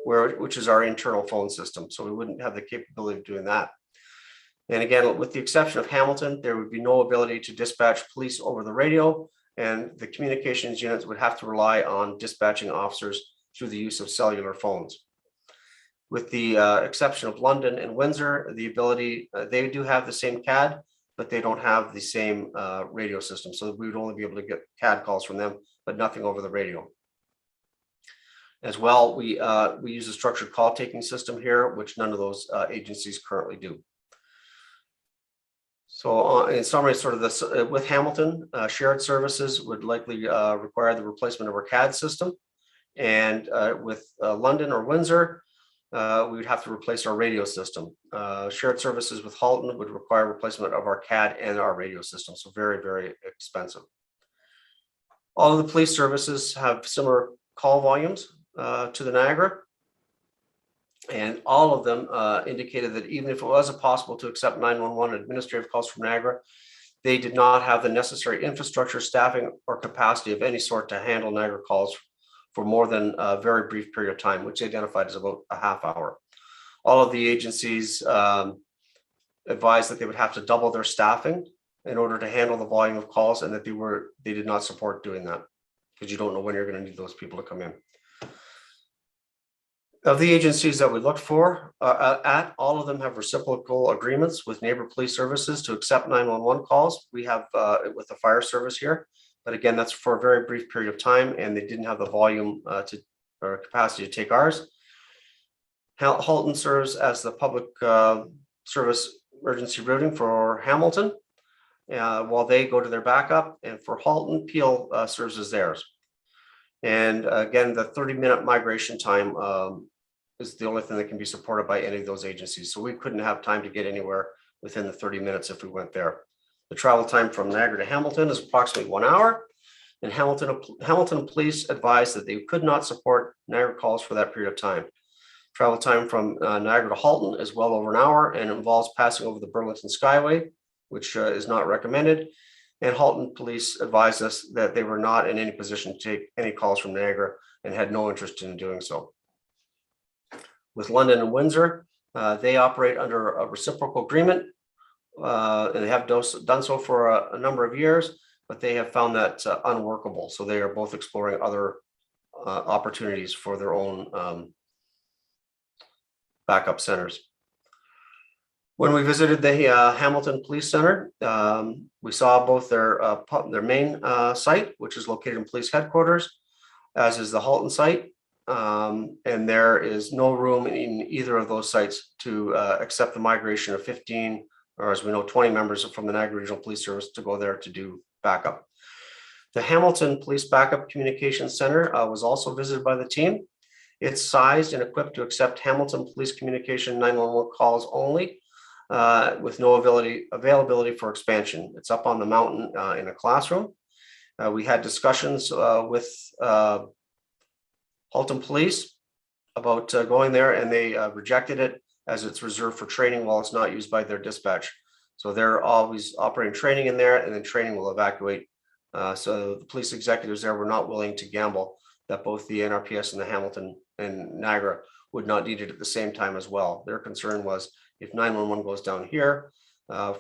Speaker 7: which is our internal phone system. So we wouldn't have the capability of doing that. And again, with the exception of Hamilton, there would be no ability to dispatch police over the radio, and the communications units would have to rely on dispatching officers through the use of cellular phones. With the exception of London and Windsor, the ability, they do have the same CAD, but they don't have the same radio system. So we would only be able to get CAD calls from them, but nothing over the radio. As well, we use a structured call taking system here, which none of those agencies currently do. So in summary, sort of this with Hamilton, shared services would likely require the replacement of our CAD system. And with London or Windsor, we would have to replace our radio system. Shared services with Halton would require replacement of our CAD and our radio system. So very, very expensive. All of the police services have similar call volumes to the Niagara. And all of them indicated that even if it wasn't possible to accept 911 administrative calls from Niagara, they did not have the necessary infrastructure, staffing, or capacity of any sort to handle Niagara calls for more than a very brief period of time, which they identified as about a half hour. All of the agencies advised that they would have to double their staffing in order to handle the volume of calls, and that they did not support doing that, because you don't know when you're going to need those people to come in. Of the agencies that we looked for, all of them have reciprocal agreements with neighbor police services to accept 911 calls. We have with the fire service here, but again, that's for a very brief period of time, and they didn't have the volume or capacity to take ours. Halton serves as the public service emergency routing for Hamilton, while they go to their backup, and for Halton, Peel serves as theirs. And again, the 30-minute migration time is the only thing that can be supported by any of those agencies. So we couldn't have time to get anywhere within the 30 minutes if we went there. The travel time from Niagara to Hamilton is approximately 1 hour. And Hamilton police advised that they could not support Niagara calls for that period of time. Travel time from Niagara to Halton is well over an hour and involves passing over the Burlington Skyway, which is not recommended. And Halton police advised us that they were not in any position to take any calls from Niagara and had no interest in doing so. With London and Windsor, they operate under a reciprocal agreement, and they have done so for a number of years, but they have found that unworkable. So they are both exploring other opportunities for their own backup centers. When we visited the Hamilton Police Center, we saw both their main site, which is located in police headquarters, as is the Halton site. And there is no room in either of those sites to accept the migration of 15, or as we know, 20 members from the Niagara Regional Police Service to go there to do backup. The Hamilton Police Backup Communications Center was also visited by the team. It's sized and equipped to accept Hamilton Police Communication 911 calls only, with no availability for expansion. It's up on the mountain in a classroom. We had discussions with Halton Police about going there, and they rejected it as it's reserved for training while it's not used by their dispatch. So they're always operating training in there, and then training will evacuate. So the police executives there were not willing to gamble that both the NRPS and the Hamilton and Niagara would not need it at the same time as well. Their concern was if 911 goes down here,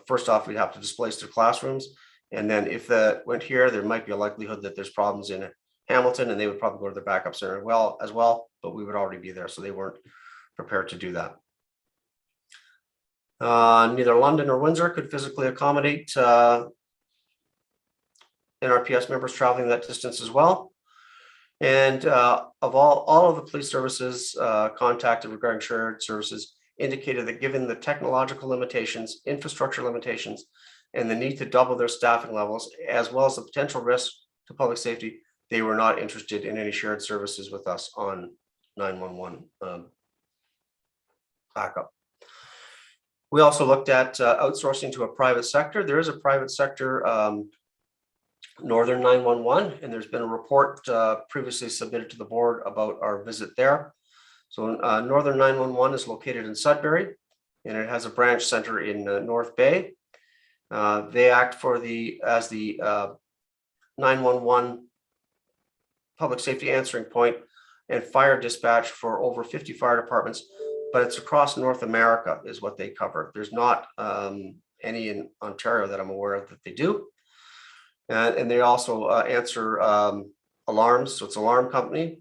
Speaker 7: first off, we'd have to displace their classrooms. And then if that went here, there might be a likelihood that there's problems in Hamilton, and they would probably go to their backup center as well, but we would already be there. So they weren't prepared to do that. Neither London or Windsor could physically accommodate NRPS members traveling that distance as well. And of all of the police services contacted regarding shared services indicated that given the technological limitations, infrastructure limitations, and the need to double their staffing levels, as well as the potential risk to public safety, they were not interested in any shared services with us on 911 backup. We also looked at outsourcing to a private sector. There is a private sector Northern 911, and there's been a report previously submitted to the board about our visit there. So Northern 911 is located in Sudbury, and it has a branch center in North Bay. They act as the 911 public safety answering point and fire dispatch for over 50 fire departments, but it's across North America is what they cover. There's not any in Ontario that I'm aware of that they do. And they also answer alarms, so it's an alarm company.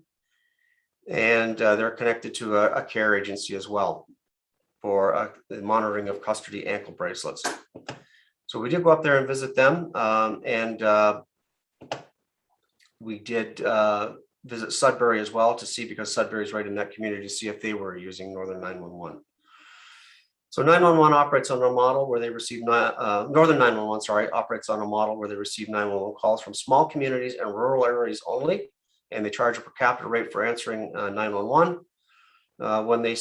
Speaker 7: And they're connected to a care agency as well for the monitoring of custody ankle bracelets. So we did go up there and visit them, and we did visit Sudbury as well to see, because Sudbury is right in that community, to see if they were using Northern 911. So 911 operates on a model where they receive, Northern 911, sorry, operates on a model where they receive 911 calls from small communities and rural areas only, and they charge a per capita rate for answering 911. When they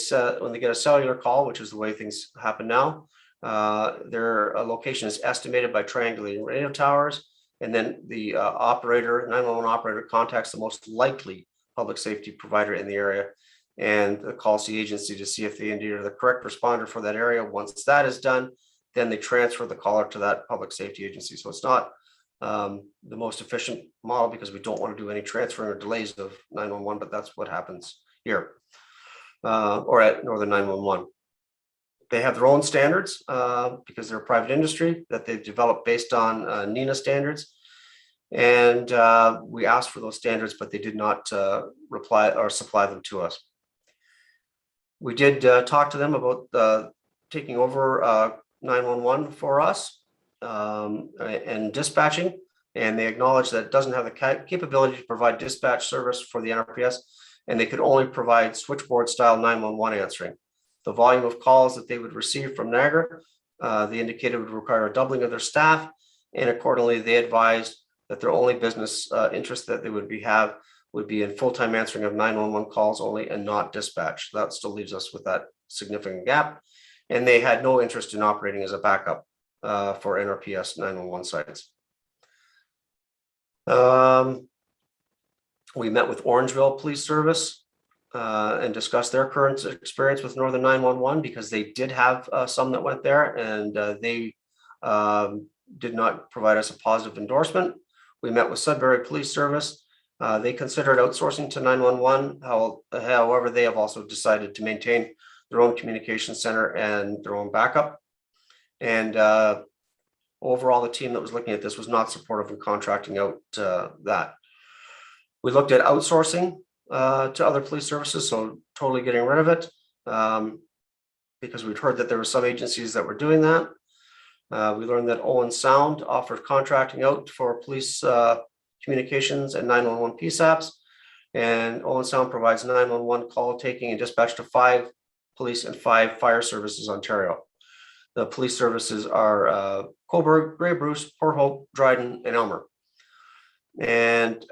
Speaker 7: get a cellular call, which is the way things happen now, their location is estimated by triangulating radio towers, and then the 911 operator contacts the most likely public safety provider in the area and calls the agency to see if they indeed are the correct responder for that area. Once that is done, then they transfer the caller to that public safety agency. So it's not the most efficient model, because we don't want to do any transferring or delays of 911, but that's what happens here or at Northern 911. They have their own standards because they're a private industry that they've developed based on NINA standards. And we asked for those standards, but they did not reply or supply them to us. We did talk to them about taking over 911 for us and dispatching, and they acknowledged that it doesn't have the capability to provide dispatch service for the NRPS, and they could only provide switchboard style 911 answering. The volume of calls that they would receive from Niagara, they indicated would require a doubling of their staff, and accordingly they advised that their only business interest that they would be in full-time answering of 911 calls only and not dispatch. That still leaves us with that significant gap. And they had no interest in operating as a backup for NRPS 911 sites. We met with Orangeville Police Service and discussed their current experience with Northern 911, because they did have some that went there, and they did not provide us a positive endorsement. We met with Sudbury Police Service. They considered outsourcing to 911. However, they have also decided to maintain their own communication center and their own backup. And overall, the team that was looking at this was not supportive of contracting out that. We looked at outsourcing to other police services, so totally getting rid of it, because we'd heard that there were some agencies that were doing that. We learned that Owen Sound offered contracting out for police communications and 911 PSAPs, and Owen Sound provides 911 call taking and dispatch to 5 police and 5 fire services in Ontario. The police services are Cobourg, Grey Bruce, Port Hope, Dryden, and Elmer. And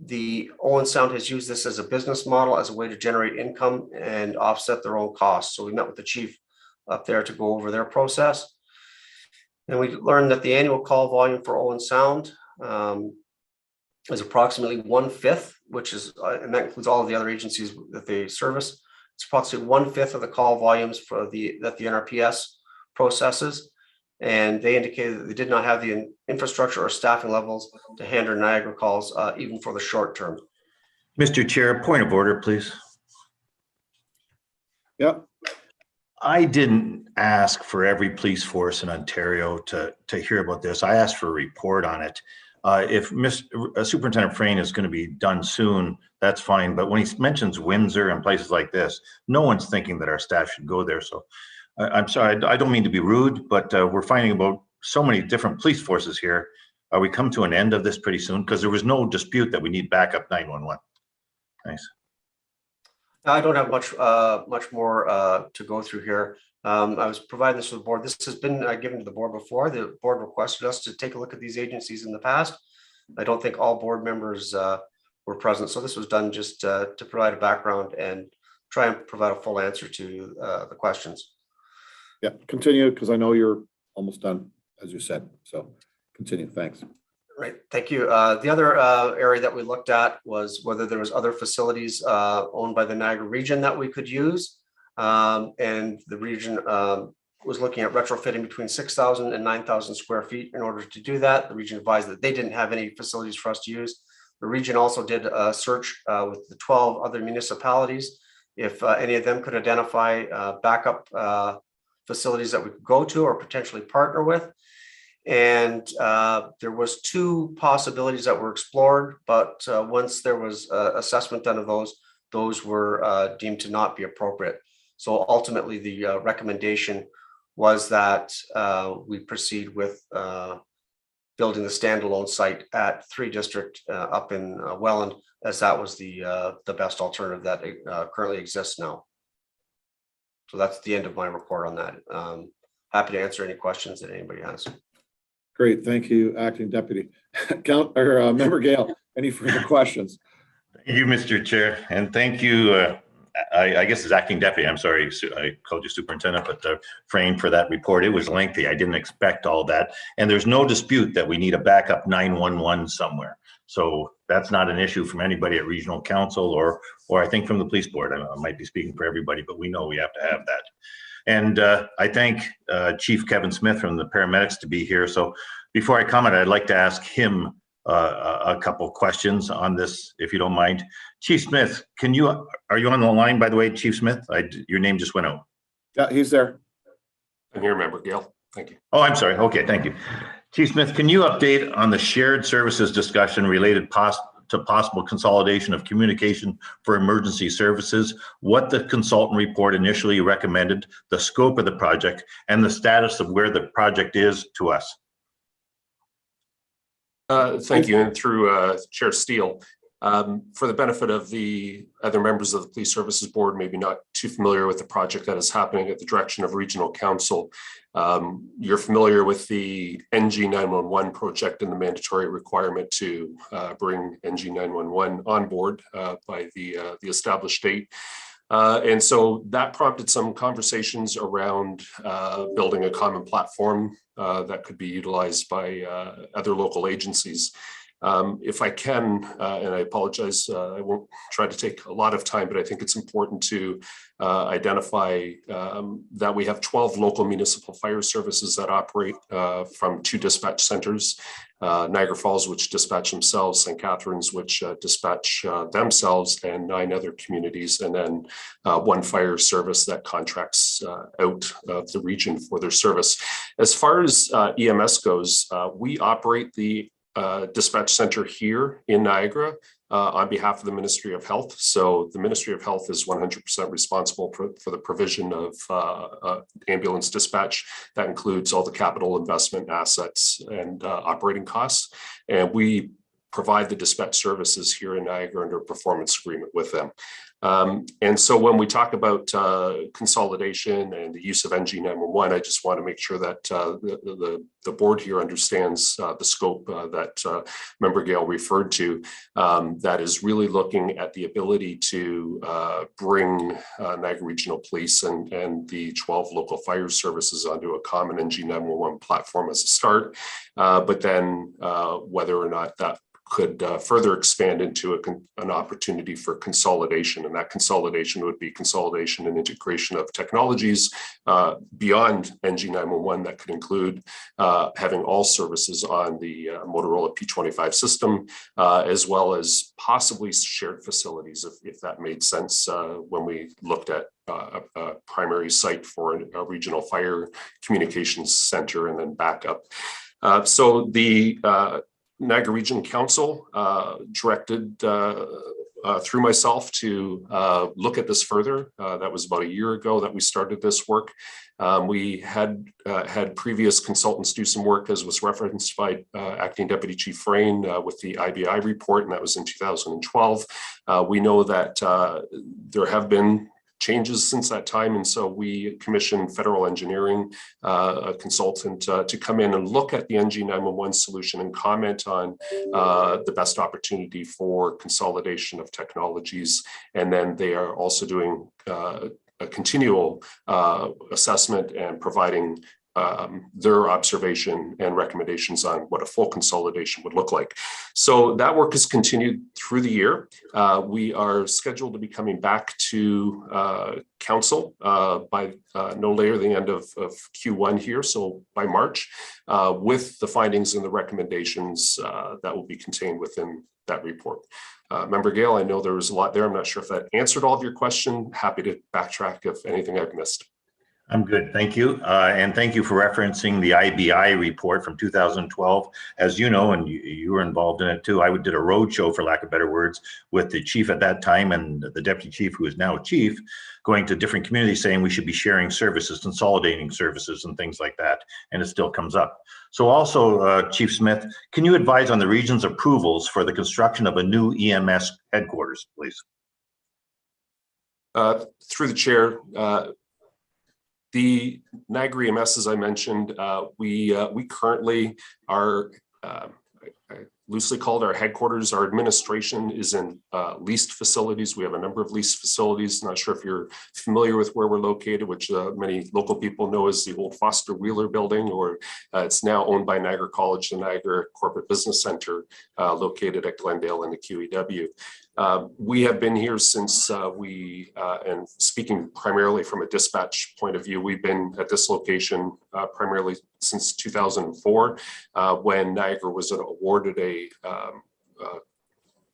Speaker 7: the Owen Sound has used this as a business model, as a way to generate income and offset their own costs. So we met with the chief up there to go over their process. And we learned that the annual call volume for Owen Sound is approximately 1/5, which is, and that includes all of the other agencies that they service. It's approximately 1/5 of the call volumes for that the NRPS processes. And they indicated that they did not have the infrastructure or staffing levels to handle Niagara calls, even for the short term.
Speaker 6: Mr. Chair, point of order, please.
Speaker 1: Yep.
Speaker 6: I didn't ask for every police force in Ontario to hear about this. I asked for a report on it. If Superintendent Frayne is going to be done soon, that's fine. But when he mentions Windsor and places like this, no one's thinking that our staff should go there. So I'm sorry, I don't mean to be rude, but we're finding about so many different police forces here. Are we come to an end of this pretty soon? Because there was no dispute that we need backup 911. Thanks.
Speaker 7: I don't have much more to go through here. I was providing this to the board. This has been given to the board before. The board requested us to take a look at these agencies in the past. I don't think all board members were were present. So this was done just to provide a background and try and provide a full answer to the questions.
Speaker 1: Yeah, continue, because I know you're almost done, as you said. So continue. Thanks.
Speaker 7: Right, thank you. The other area that we looked at was whether there was other facilities owned by the Niagara region that we could use. And the region was looking at retrofitting between 6,000 and 9,000 square feet. In order to do that, the region advised that they didn't have any facilities for us to use. The region also did a search with the 12 other municipalities, if any of them could identify backup facilities that we could go to or potentially partner with. And there was two possibilities that were explored, but once there was assessment done of those were deemed to not be appropriate. So ultimately, the recommendation was that we proceed with building the standalone site at 3 District up in Welland, as that was the best alternative that currently exists now. So that's the end of my report on that. Happy to answer any questions that anybody has.
Speaker 1: Great. Thank you, Acting Deputy. Member Gale, any further questions?
Speaker 6: Thank you, Mr. Chair, and thank you. I guess as acting deputy, I'm sorry, I called you superintendent, but Frame, for that report. It was lengthy. I didn't expect all that. And there's no dispute that we need a backup 911 somewhere. So that's not an issue from anybody at regional council or I think from the police board. I might be speaking for everybody, but we know we have to have that. And I thank Chief Kevin Smith from the paramedics to be here. So before I comment, I'd like to ask him a couple questions on this, if you don't mind. Chief Smith, are you on the line, by the way, Chief Smith? Your name just went out.
Speaker 1: Yeah, he's there.
Speaker 8: I'm here, Member Gale. Thank you.
Speaker 6: Oh, I'm sorry. Okay, thank you. Chief Smith, can you update on the shared services discussion related to possible consolidation of communication for emergency services, what the consultant report initially recommended, the scope of the project, and the status of where the project is to us?
Speaker 8: Thank you. And through Chair Steele, for the benefit of the other members of the Police Services Board, maybe not too familiar with the project that is happening at the direction of Regional Council, you're familiar with the NG911 project and the mandatory requirement to bring NG911 on board by the established date. And so that prompted some conversations around building a common platform that could be utilized by other local agencies. If I can, and I apologize, I won't try to take a lot of time, but I think it's important to identify that we have 12 local municipal fire services that operate from 2 dispatch centers, Niagara Falls, which dispatch themselves, St. Catharines, which dispatch themselves, and 9 other communities, and then 1 fire service that contracts out of the region for their service. As far as EMS goes, we operate the dispatch center here in Niagara on behalf of the Ministry of Health. So the Ministry of Health is 100% responsible for the provision of ambulance dispatch. That includes all the capital investment assets and operating costs. And we provide the dispatch services here in Niagara under a performance agreement with them. And so when we talk about consolidation and the use of NG911, I just want to make sure that the board here understands the scope that Member Gale referred to, that is really looking at the ability to bring Niagara Regional Police and the 12 local fire services onto a common NG911 platform as a start, but then whether or not that could further expand into an opportunity for consolidation. And that consolidation would be consolidation and integration of technologies beyond NG911 that could include having all services on the Motorola P25 system, as well as possibly shared facilities, if that made sense when we looked at a primary site for a regional fire communications center and then backup. So the Niagara Region Council directed through myself to look at this further. That was about a year ago that we started this work. We had previous consultants do some work, as was referenced by Acting Deputy Chief Frayne with the IBI report, and that was in 2012. We know that there have been changes since that time. And so we commissioned Federal Engineering, a consultant, to come in and look at the NG911 solution and comment on the best opportunity for consolidation of technologies. And then they are also doing a continual assessment and providing their observation and recommendations on what a full consolidation would look like. So that work has continued through the year. We are scheduled to be coming back to council by no later than the end of Q1 here, so by March, with the findings and the recommendations that will be contained within that report. Member Gale, I know there was a lot there. I'm not sure if that answered all of your question. Happy to backtrack if anything I've missed.
Speaker 6: I'm good, thank you. And thank you for referencing the IBI report from 2012. As you know, and you were involved in it too, I did a roadshow, for lack of better words, with the chief at that time and the deputy chief, who is now chief, going to different communities saying we should be sharing services, consolidating services and things like that. And it still comes up. So also, Chief Smith, can you advise on the region's approvals for the construction of a new EMS headquarters, please?
Speaker 8: Through the chair, the Niagara EMS, as I mentioned, we currently are loosely called our headquarters. Our administration is in leased facilities. We have a number of leased facilities. Not sure if you're familiar with where we're located, which many local people know as the old Foster Wheeler building, or it's now owned by Niagara College, the Niagara Corporate Business Center, located at Glendale in the QEW. We have been here since and speaking primarily from a dispatch point of view, we've been at this location primarily since 2004, when Niagara was awarded a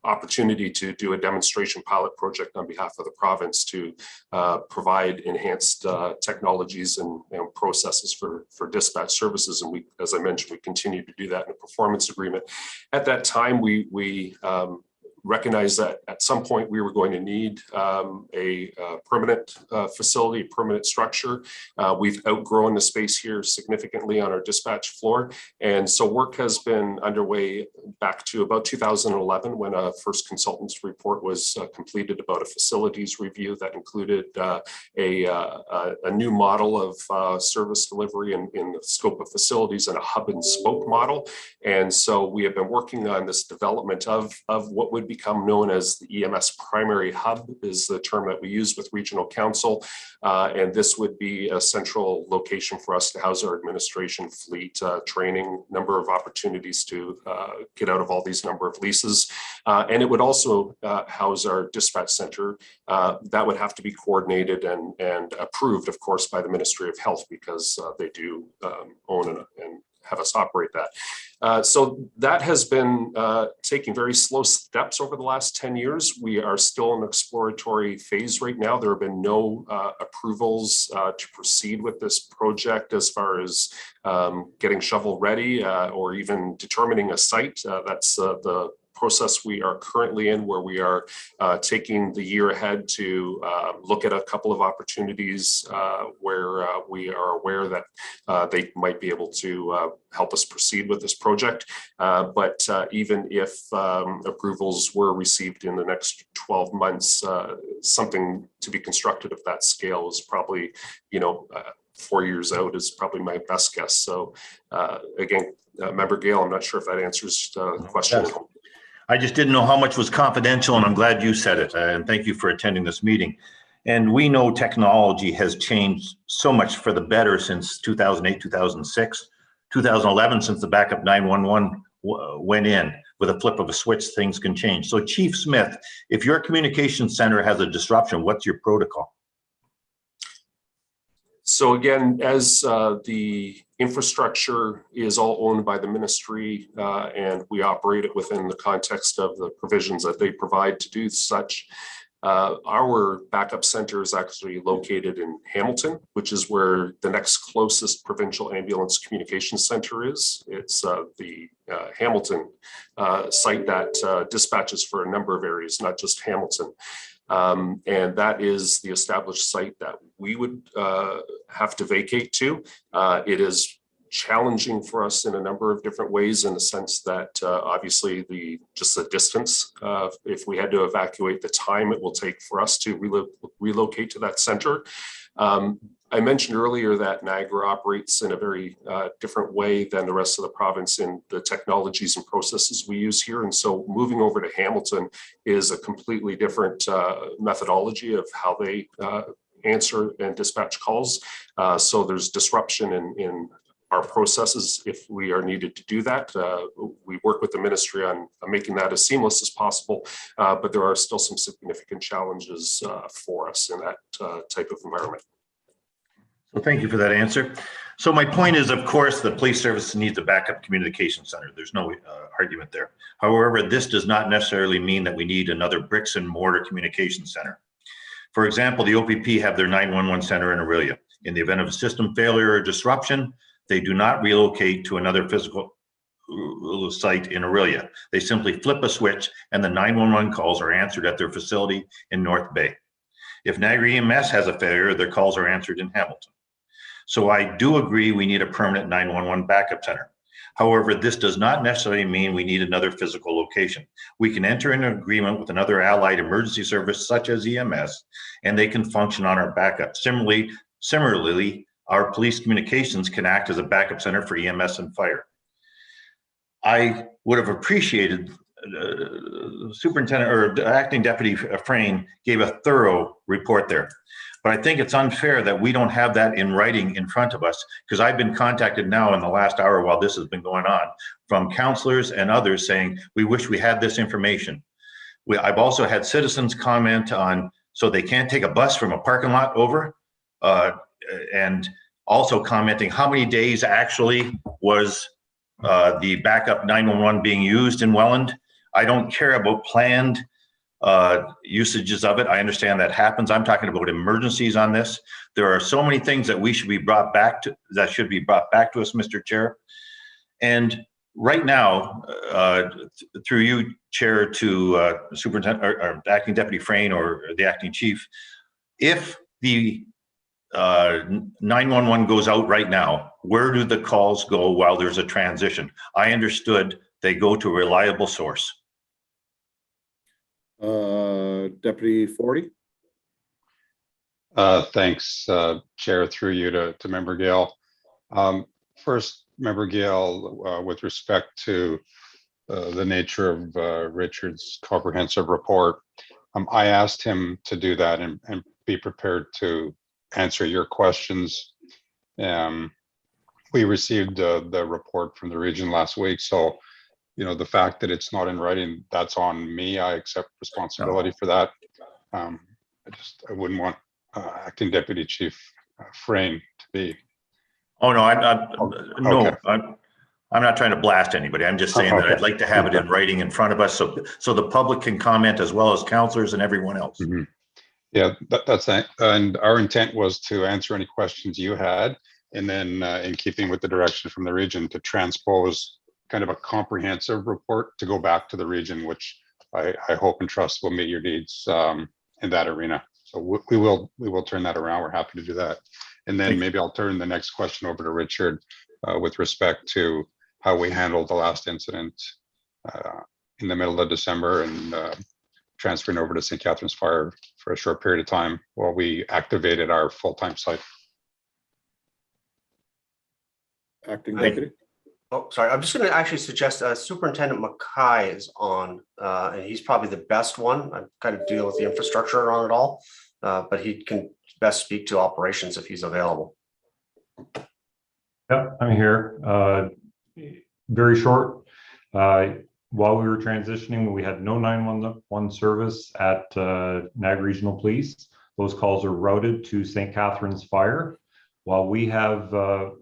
Speaker 8: opportunity to do a demonstration pilot project on behalf of the province to provide enhanced technologies and processes for dispatch services. And we, as I mentioned, we continue to do that in a performance agreement. At that time, we recognized that at some point we were going to need a permanent facility, a permanent structure. We've outgrown the space here significantly on our dispatch floor. And so work has been underway back to about 2011, when a first consultant's report was completed about a facilities review that included a new model of service delivery in the scope of facilities and a hub and spoke model. And so we have been working on this development of what would become known as the Ems Primary Hub, is the term that we use with regional council. And this would be a central location for us to house our administration, fleet, training, number of opportunities to get out of all these number of leases. And it would also house our dispatch center. That would have to be coordinated and approved, of course, by the Ministry of Health, because they do own and have us operate that. So that has been taking very slow steps over the last 10 years. We are still in an exploratory phase right now. There have been no approvals to proceed with this project as far as getting shovel ready or even determining a site. That's the process we are currently in, where we are taking the year ahead to look at a couple of opportunities where we are aware that they might be able to help us proceed with this project. But even if approvals were received in the next 12 months, something to be constructed of that scale is probably, 4 years out is probably my best guess. So again, Member Gale, I'm not sure if that answers the question.
Speaker 6: Yes. I just didn't know how much was confidential, and I'm glad you said it. And thank you for attending this meeting. And we know technology has changed so much for the better since 2008, 2006, 2011, since the backup 911 went in. With a flip of a switch, things can change. So Chief Smith, if your communication center has a disruption, what's your protocol?
Speaker 8: So again, as the infrastructure is all owned by the ministry and we operate it within the context of the provisions that they provide to do such, our backup center is actually located in Hamilton, which is where the next closest provincial ambulance communication center is. It's the Hamilton site that dispatches for a number of areas, not just Hamilton. And that is the established site that we would have to vacate to. It is challenging for us in a number of different ways, in the sense that obviously just the distance, if we had to evacuate, the time it will take for us to relocate to that center. I mentioned earlier that Niagara operates in a very different way than the rest of the province in the technologies and processes we use here. And so moving over to Hamilton is a completely different methodology of how they answer and dispatch calls. So there's disruption in our processes if we are needed to do that. We work with the ministry on making that as seamless as possible, but there are still some significant challenges for us in that type of environment.
Speaker 6: So thank you for that answer. So my point is, of course, the police service needs a backup communication center. There's no argument there. However, this does not necessarily mean that we need another bricks and mortar communication center. For example, the OPP have their 911 center in Orillia. In the event of a system failure or disruption, they do not relocate to another physical site in Orillia. They simply flip a switch and the 911 calls are answered at their facility in North Bay. If Niagara EMS has a failure, their calls are answered in Hamilton. So I do agree we need a permanent 911 backup center. However, this does not necessarily mean we need another physical location. We can enter into an agreement with another allied emergency service such as EMS, and they can function on our backup. Similarly, our police communications can act as a backup center for EMS and fire. I would have appreciated Superintendent or Acting Deputy Frayne gave a thorough report there. But I think it's unfair that we don't have that in writing in front of us, because I've been contacted now in the last hour while this has been going on from counselors and others saying, we wish we had this information. I've also had citizens comment on, so they can't take a bus from a parking lot over, and also commenting how many days actually was the backup 911 being used in Welland. I don't care about planned usages of it. I understand that happens. I'm talking about emergencies on this. There are so many things that should be brought back to us, Mr. Chair. And right now, through you, Chair, to Superintendent or Acting Deputy Frayne or the Acting Chief, if the 911 goes out right now, where do the calls go while there's a transition? I understood they go to a reliable source.
Speaker 1: Deputy Forty.
Speaker 2: Thanks, Chair, through you to Member Gale. First, Member Gale, with respect to the nature of Richard's comprehensive report, I asked him to do that and be prepared to answer your questions. We received the report from the region last week, so the fact that it's not in writing, that's on me. I accept responsibility for that. I wouldn't want Acting Deputy Chief Frayne to be.
Speaker 6: Oh no, I'm not trying to blast anybody. I'm just saying that I'd like to have it in writing in front of us, so the public can comment as well as counselors and everyone else.
Speaker 2: Mm-hmm. Yeah, that's it. And our intent was to answer any questions you had, and then in keeping with the direction from the region, to transpose kind of a comprehensive report to go back to the region, which I hope and trust will meet your needs in that arena. So we will turn that around. We're happy to do that. And then maybe I'll turn the next question over to Richard with respect to how we handled the last incident in the middle of December and transferring over to St. Catharines Fire for a short period of time while we activated our full-time site.
Speaker 1: Acting Deputy.
Speaker 7: Oh, sorry. I'm just going to actually suggest Superintendent Mackay is on, and he's probably the best one. I kind of deal with the infrastructure on it all, but he can best speak to operations if he's available.
Speaker 9: Yep, I'm here. Very short. While we were transitioning, we had no 911 service at Niagara Regional Police. Those calls are routed to St. Catharines Fire. While we have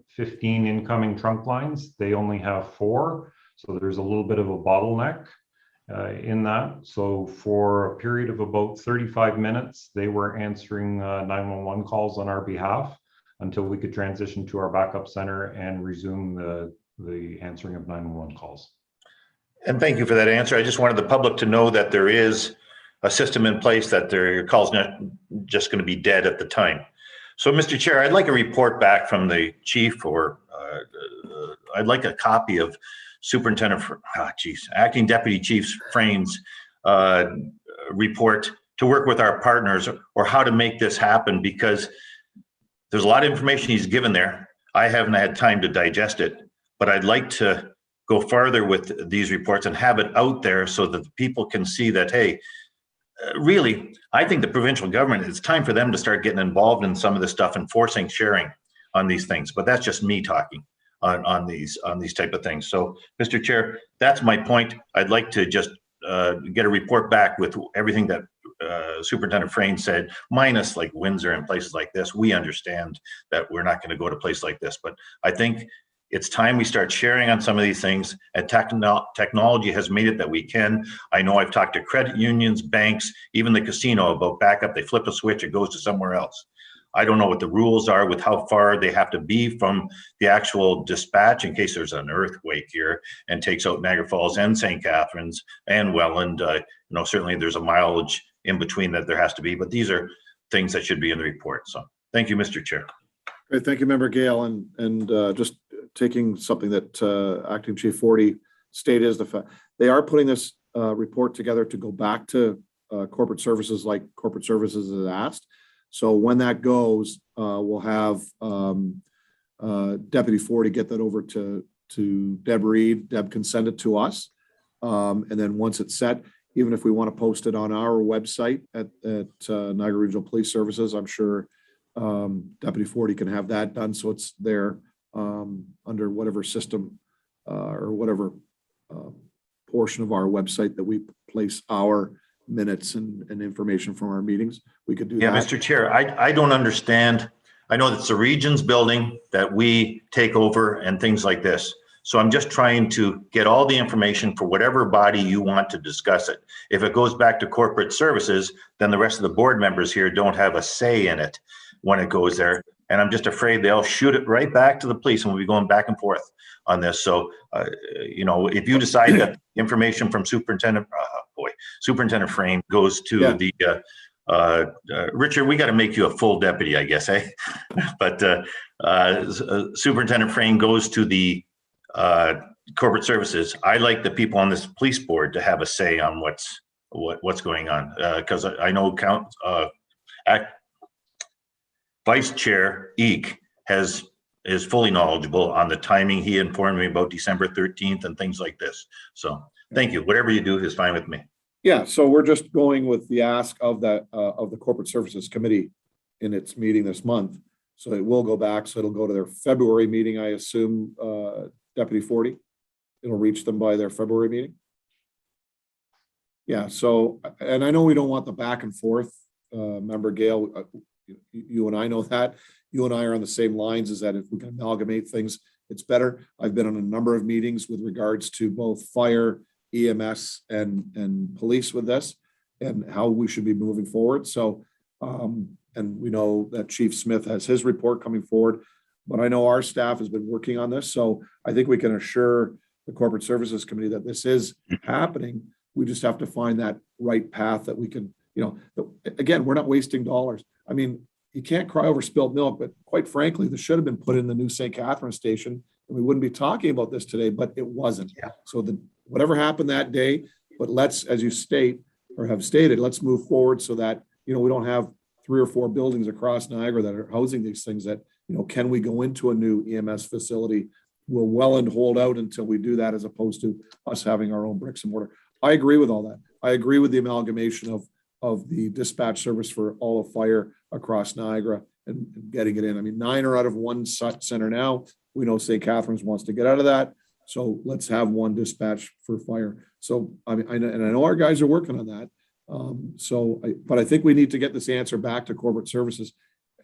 Speaker 9: 15 incoming trunk lines, they only have 4. So there's a little bit of a bottleneck in that. So for a period of about 35 minutes, they were answering 911 calls on our behalf until we could transition to our backup center and resume the answering of 911 calls.
Speaker 6: And thank you for that answer. I just wanted the public to know that there is a system in place that their call's not just going to be dead at the time. So, Mr. Chair, I'd like a report back from the chief, or I'd like a copy of Superintendent, Acting Deputy Chief Frain's report to work with our partners, or how to make this happen, because there's a lot of information he's given there. I haven't had time to digest it, but I'd like to go farther with these reports and have it out there so that the people can see that, hey, really, I think the provincial government, it's time for them to start getting involved in some of this stuff and forcing sharing on these things. But that's just me talking on these type of things. So, Mr. Chair, that's my point. I'd like to just get a report back with everything that Superintendent Frain said, minus like Windsor and places like this. We understand that we're not going to go to a place like this, but I think it's time we start sharing on some of these things, and technology has made it that we can. I know I've talked to credit unions, banks, even the casino about backup. They flip a switch, it goes to somewhere else. I don't know what the rules are with how far they have to be from the actual dispatch in case there's an earthquake here and takes out Niagara Falls and St. Catharines and Welland. Certainly there's a mileage in between that there has to be, but these are things that should be in the report. So thank you, Mr. Chair.
Speaker 1: Great, thank you, Member Gale, and just taking something that Acting Chief Forty stated is the fact they are putting this report together to go back to corporate services, like corporate services has asked. So when that goes, we'll have Deputy Forty get that over to Deb Reed. Deb can send it to us, and then once it's set, even if we want to post it on our website at Niagara Regional Police Services, I'm sure Deputy Forty can have that done, so it's there under whatever system or whatever portion of our website that we place our minutes and information from our meetings. We could do
Speaker 6: Yeah,
Speaker 1: that.
Speaker 6: Mr. Chair, I don't understand. I know it's the region's building that we take over and things like this. So I'm just trying to get all the information for whatever body you want to discuss it. If it goes back to corporate services, then the rest of the board members here don't have a say in it when it goes there. And I'm just afraid they'll shoot it right back to the police, and we'll be going back and forth on this. So, if you decide that information from Superintendent Frain goes to Richard, we got to make you a full deputy, I guess, eh? But Superintendent Frain goes to the corporate services. I like the people on this police board to have a say on what's going on, because I know Vice Chair Eek is fully knowledgeable on the timing. He informed me about December 13th and things like this. So thank you. Whatever you do is fine with me.
Speaker 1: Yeah, so we're just going with the ask of the Corporate Services Committee in its meeting this month. So it will go back. So it'll go to their February meeting, I assume, Deputy Forty. It'll reach them by their February meeting. Yeah, so, and I know we don't want the back and forth, Member Gale. You and I know that. You and I are on the same lines, is that if we can amalgamate things, it's better. I've been on a number of meetings with regards to both fire, EMS, and police with this, and how we should be moving forward. So, and we know that Chief Smith has his report coming forward, but I know our staff has been working on this. So I think we can assure the Corporate Services Committee that this is happening. We just have to find that right path that we can, again, we're not wasting dollars. I mean, you can't cry over spilled milk, but quite frankly, this should have been put in the new St. Catharines station, and we wouldn't be talking about this today, but it wasn't.
Speaker 6: Yeah.
Speaker 1: So whatever happened that day, but let's, as you state or have stated, let's move forward so that, we don't have 3 or 4 buildings across Niagara that are housing these things that, can we go into a new EMS facility? Will Welland hold out until we do that, as opposed to us having our own bricks and mortar? I agree with all that. I agree with the amalgamation of the dispatch service for all of fire across Niagara and getting it in. I mean, 9 are out of 1 center now. We know St. Catharines wants to get out of that. So let's have 1 dispatch for fire. So, I mean, I know our guys are working on that. But I think we need to get this answer back to corporate services.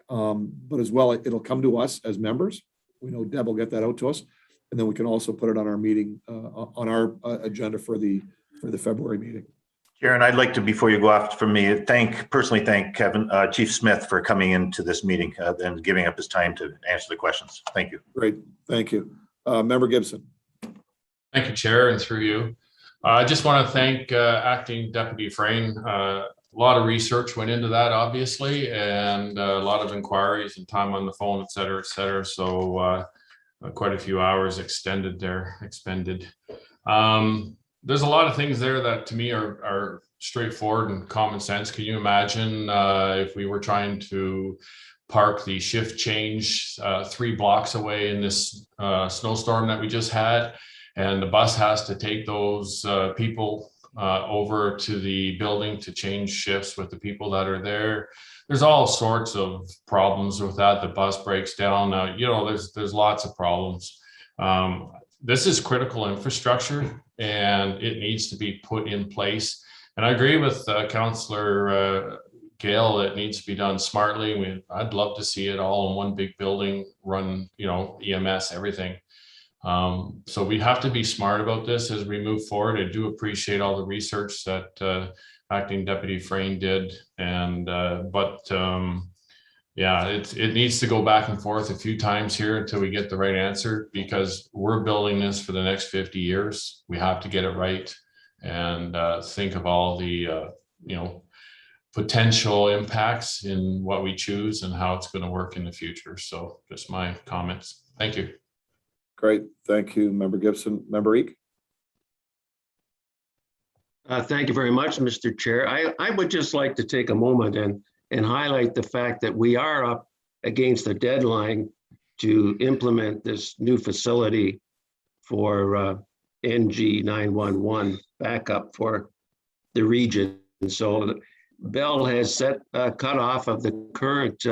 Speaker 1: But as well, it'll come to us as members. We know Deb will get that out to us. And then we can also put it on our meeting, on our agenda for the February meeting.
Speaker 6: Karen, I'd like to, before you go off from me, personally thank Kevin, Chief Smith, for coming into this meeting and giving up his time to answer the questions. Thank you.
Speaker 1: Great, thank you. Member Gibson.
Speaker 3: Thank you, Chair, and through you. I just want to thank Acting Deputy Frain. lot of research went into that, obviously, and a lot of inquiries and time on the phone, et cetera, et cetera. So quite a few hours expended. There's a lot of things there that to me are straightforward and common sense. Can you imagine if we were trying to park the shift change 3 blocks away in this snowstorm that we just had, and the bus has to take those people over to the building to change shifts with the people that are there? There's all sorts of problems with that. The bus breaks down. There's lots of problems. This is critical infrastructure, and it needs to be put in place. And I agree with Councillor Gale, it needs to be done smartly. I'd love to see it all in one big building, run, EMS, everything. So we have to be smart about this as we move forward. I do appreciate all the research that Acting Deputy Frayne did, and it needs to go back and forth a few times here until we get the right answer, because we're building this for the next 50 years. We have to get it right and think of all the potential impacts in what we choose and how it's going to work in the future. So just my comments. Thank you.
Speaker 1: Great. Thank you, Member Gibson. Member Eek?
Speaker 5: Thank you very much, Mr. Chair. I would just like to take a moment and highlight the fact that we are up against the deadline to implement this new facility for NG 911 backup for the region. So Bell has set a cutoff of the current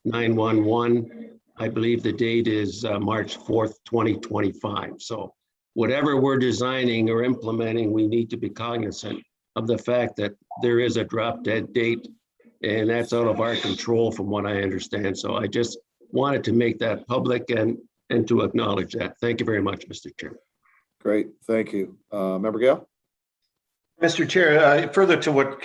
Speaker 5: 911. I believe the date is March 4th, 2025. So whatever we're designing or implementing, we need to be cognizant of the fact that there is a drop dead date, and that's out of our control from what I understand. So I just wanted to make that public and to acknowledge that. Thank you very much, Mr. Chair.
Speaker 1: Great. Thank you. Member Gale?
Speaker 6: Mr. Chair, further to what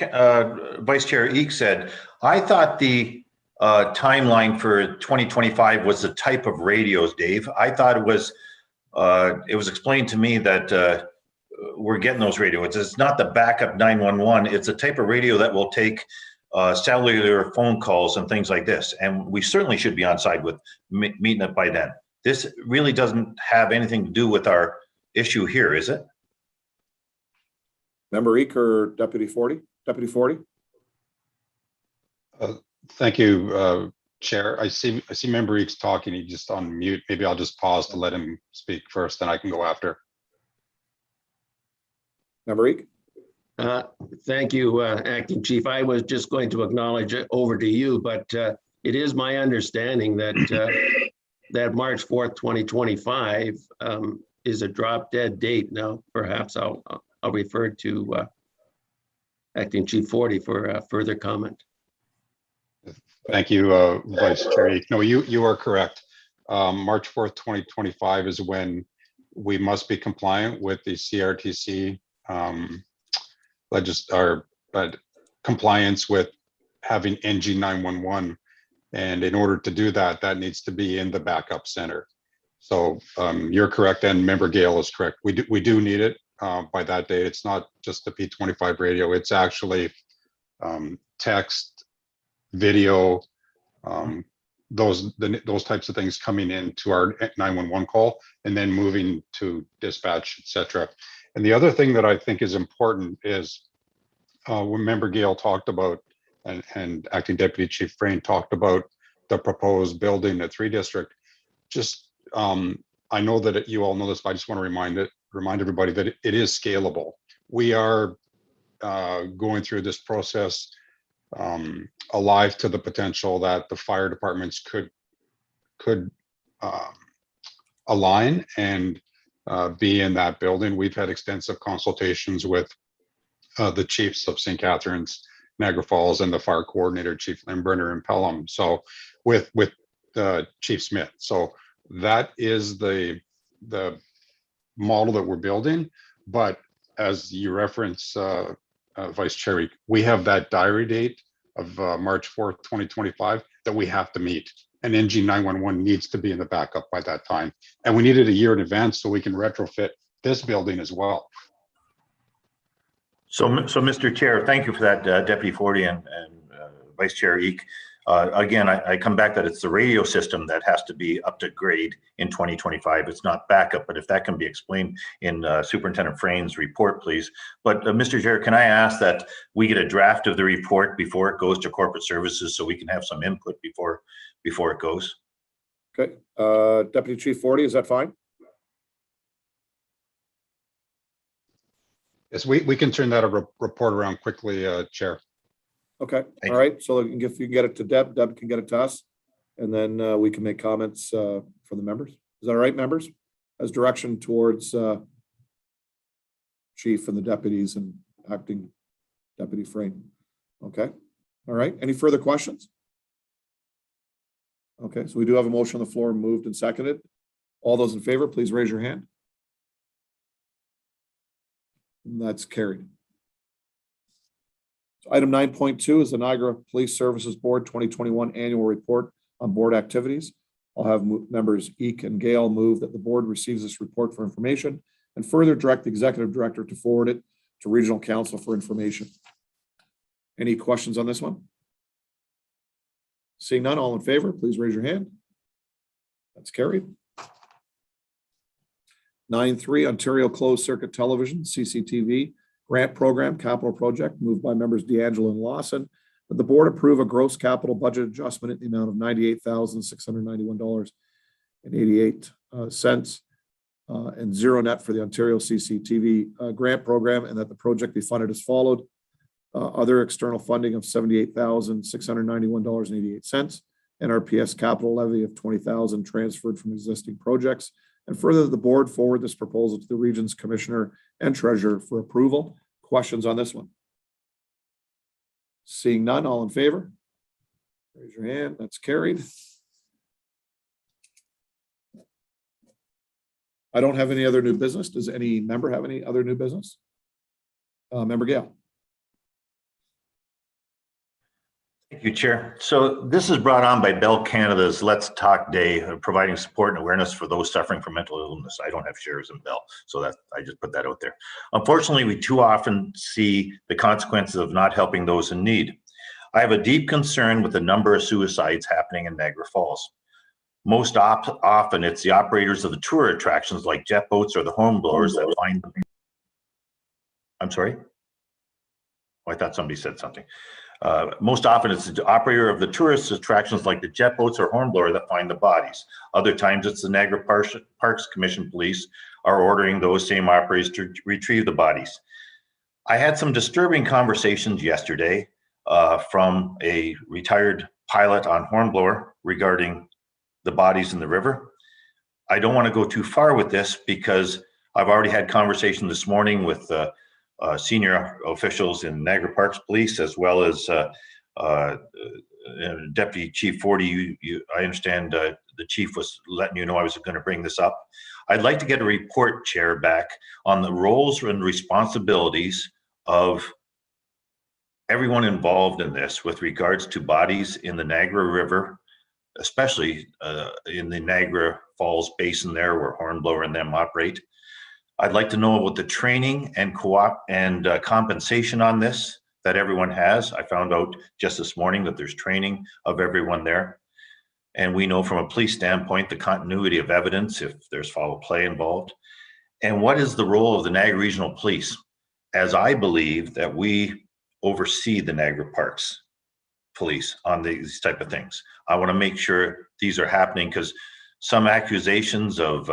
Speaker 6: Vice Chair Eek said, I thought the timeline for 2025 was the type of radios, Dave. I thought it was explained to me that we're getting those radios. It's not the backup 911. It's a type of radio that will take cellular phone calls and things like this. And we certainly should be on side with meeting it by then. This really doesn't have anything to do with our issue here, is it?
Speaker 1: Member Eek or Deputy 40? Deputy 40?
Speaker 2: Thank you, Chair. I see Member Eek's talking. He's just on mute. Maybe I'll just pause to let him speak first, then I can go after.
Speaker 1: Member Eek?
Speaker 5: Thank you, Acting Chief. I was just going to acknowledge it over to you, but it is my understanding that that March 4th, 2025 is a drop dead date. Now, perhaps I'll refer to Acting Chief 40 for further comment.
Speaker 2: Thank you, Vice Chair. No, you are correct. March 4th, 2025 is when we must be compliant with the CRTC compliance with having NG 911. And in order to do that, that needs to be in the backup center. So you're correct, and Member Gale is correct. We do need it by that date. It's not just the P25 radio. It's actually text, video, those types of things coming into our 911 call and then moving to dispatch, etc. And the other thing that I think is important is when Member Gale talked about and Acting Deputy Chief Frayne talked about the proposed building at 3 District. Just I know that you all know this, but I just want to remind everybody that it is scalable. We are going through this process alive to the potential that the fire departments could align and be in that building. We've had extensive consultations with the chiefs of St. Catharines, Niagara Falls, and the fire coordinator, Chief Limburner in Pelham. So with Chief Smith. So that is the model that we're building. But as you reference, Vice Chair, we have that diary date of March 4th, 2025 that we have to meet. And NG 911 needs to be in the backup by that time. And we need it a year in advance so we can retrofit this building as well.
Speaker 6: So, Mr. Chair, thank you for that, Deputy Forty and Vice Chair Eek. Again, I come back that it's the radio system that has to be up to grade in 2025. It's not backup, but if that can be explained in Superintendent Frain's report, please. But Mr. Chair, can I ask that we get a draft of the report before it goes to corporate services so we can have some input before it goes?
Speaker 1: Okay, Deputy Chief Forty, is that fine?
Speaker 2: Yes, we can turn that report around quickly, Chair.
Speaker 1: Okay,
Speaker 6: Thank
Speaker 1: all right. So if you can get it to Deb, Deb can get it to us, and then we can make comments from the members. Is that all right, members? As direction towards Chief and the deputies and acting Deputy Frain. Okay, all right. Any further questions? Okay, so we do have a motion on the floor, moved and seconded. All those in favor, please raise your hand. And that's carried. So item 9.2 is the Niagara Police Services Board 2021 Annual Report on Board Activities. I'll have members Eek and Gale move that the board receives this report for information and further direct the executive director to forward it to Regional Council for information. Any questions on this one? Seeing none, all in favor, please raise your hand. That's carried. 9.3 Ontario Closed Circuit Television, CCTV, Grant Program Capital Project, moved by members D'Angelo and Lawson, that the board approve a gross capital budget adjustment in the amount of $98,691.88 and zero net for the Ontario CCTV grant program, and that the project be funded as followed. Other external funding of $78,691.88, NRPS capital levy of $20,000 transferred from existing projects, and further the board forward this proposal to the region's commissioner and treasurer for approval. Questions on this one? Seeing none, all in favor? Raise your hand. That's carried. I don't have any other new business. Does any member have any other new business? Member Gale.
Speaker 6: Thank you, Chair. So this is brought on by Bell Canada's Let's Talk Day, providing support and awareness for those suffering from mental illness. I don't have shares in Bell, so that I just put that out there. Unfortunately, we too often see the consequences of not helping those in need. I have a deep concern with the number of suicides happening in Niagara Falls. Most often, it's the operators of the tour attractions like jet boats or the hornblowers that find them. I'm sorry? Oh, I thought somebody said something. Most often it's the operator of the tourist attractions like the jet boats or hornblower that find the bodies. Other times it's the Niagara Parks Commission police are ordering those same operators to retrieve the bodies. I had some disturbing conversations yesterday from a retired pilot on hornblower regarding the bodies in the river. I don't want to go too far with this because I've already had conversation this morning with senior officials in Niagara Parks Police, as well as Deputy Chief Forty. I understand the chief was letting you know I was going to bring this up. I'd like to get a report, Chair, back on the roles and responsibilities of everyone involved in this with regards to bodies in the Niagara River, especially in the Niagara Falls Basin there where Hornblower and them operate. I'd like to know about the training and compensation on this that everyone has. I found out just this morning that there's training of everyone there. And we know from a police standpoint, the continuity of evidence, if there's foul play involved. And what is the role of the Niagara Regional Police? As I believe that we oversee the Niagara Parks Police on these type of things. I want to make sure these are happening because some accusations of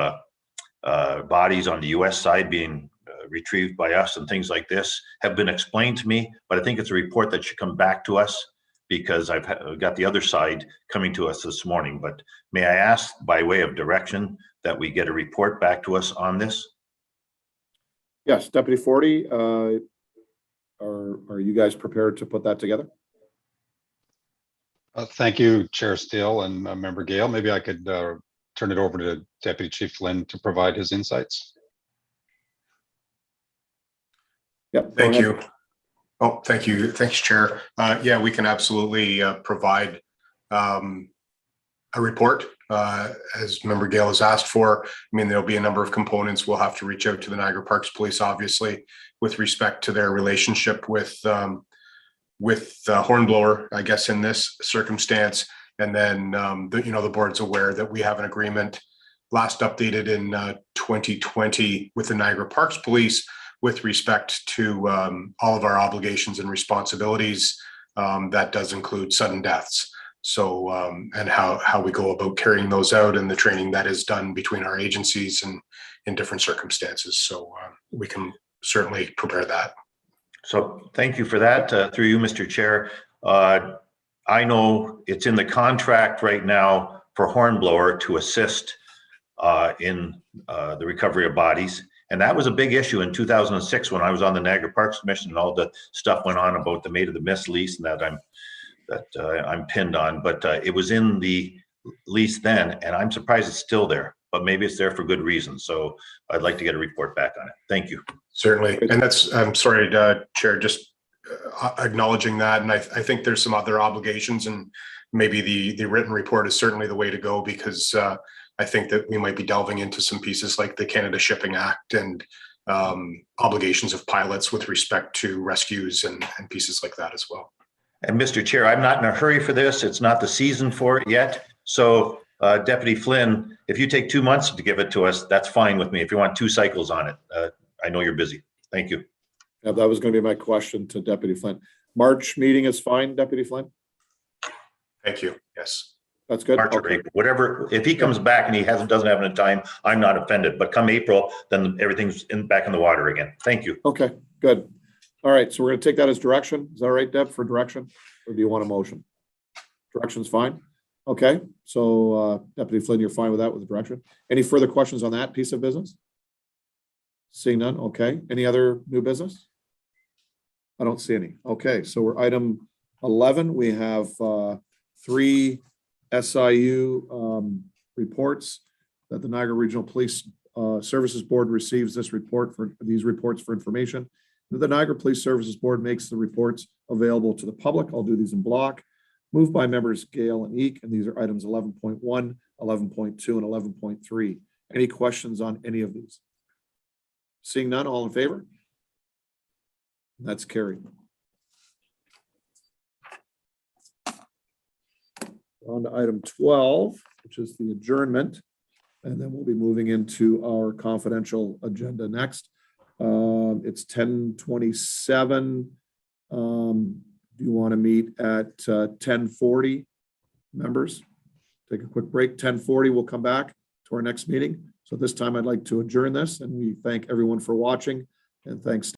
Speaker 6: bodies on the US side being retrieved by us and things like this have been explained to me, but I think it's a report that should come back to us because I've got the other side coming to us this morning. But may I ask by way of direction that we get a report back to us on this?
Speaker 1: Yes, Deputy Forty, are you guys prepared to put that together?
Speaker 2: Thank you, Chair Steele and Member Gale. Maybe I could turn it over to Deputy Chief Flynn to provide his insights.
Speaker 1: Yep.
Speaker 10: Thank you. Oh, thank you. Thanks, Chair. Yeah, we can absolutely provide a report as Member Gale has asked for. I mean, there'll be a number of components. We'll have to reach out to the Niagara Parks Police, obviously, with respect to their relationship with the hornblower, I guess, in this circumstance. And then, the board's aware that we have an agreement last updated in 2020 with the Niagara Parks Police with respect to all of our obligations and responsibilities. That does include sudden deaths. So, and how we go about carrying those out and the training that is done between our agencies and in different circumstances. So we can certainly prepare that.
Speaker 6: So thank you for that. Through you, Mr. Chair. I know it's in the contract right now for Hornblower to assist in the recovery of bodies. And that was a big issue in 2006 when I was on the Niagara Parks Commission and all the stuff went on about the Maid of the Mist lease and that I'm pinned on. But it was in the lease then, and I'm surprised it's still there. But maybe it's there for good reason. So I'd like to get a report back on it. Thank you.
Speaker 10: Certainly. And that's, I'm sorry, Chair, just acknowledging that. And I think there's some other obligations, and maybe the written report is certainly the way to go, because I think that we might be delving into some pieces like the Canada Shipping Act and obligations of pilots with respect to rescues and pieces like that as well.
Speaker 6: And Mr. Chair, I'm not in a hurry for this. It's not the season for it yet. So Deputy Flynn, if you take 2 months to give it to us, that's fine with me. If you want 2 cycles on it, I know you're busy. Thank you.
Speaker 1: Yeah, that was going to be my question to Deputy Flynn. March meeting is fine, Deputy Flynn?
Speaker 10: Thank you. Yes.
Speaker 1: That's good.
Speaker 6: March or April, whatever. If he comes back and he doesn't have enough time, I'm not offended. But come April, then everything's back in the water again. Thank you.
Speaker 1: Okay, good. All right, so we're going to take that as direction. Is that all right, Deb, for direction? Or do you want a motion? Direction's fine. Okay, so Deputy Flynn, you're fine with that, with the direction? Any further questions on that piece of business? Seeing none, okay. Any other new business? I don't see any. Okay, so we're item 11. We have 3 SIU reports that the Niagara Regional Police Services Board receives these reports for information. The Niagara Police Services Board makes the reports available to the public. I'll do these in block. Moved by members Gale and Eek, and these are items 11.1, 11.2, and 11.3. Any questions on any of these? Seeing none, all in favor? That's carried. On to item 12, which is the adjournment, and then we'll be moving into our confidential agenda next. It's 10:27. Do you want to meet at 10:40, members? Take a quick break. 10:40, we'll come back to our next meeting. So this time I'd like to adjourn this, and we thank everyone for watching, and thanks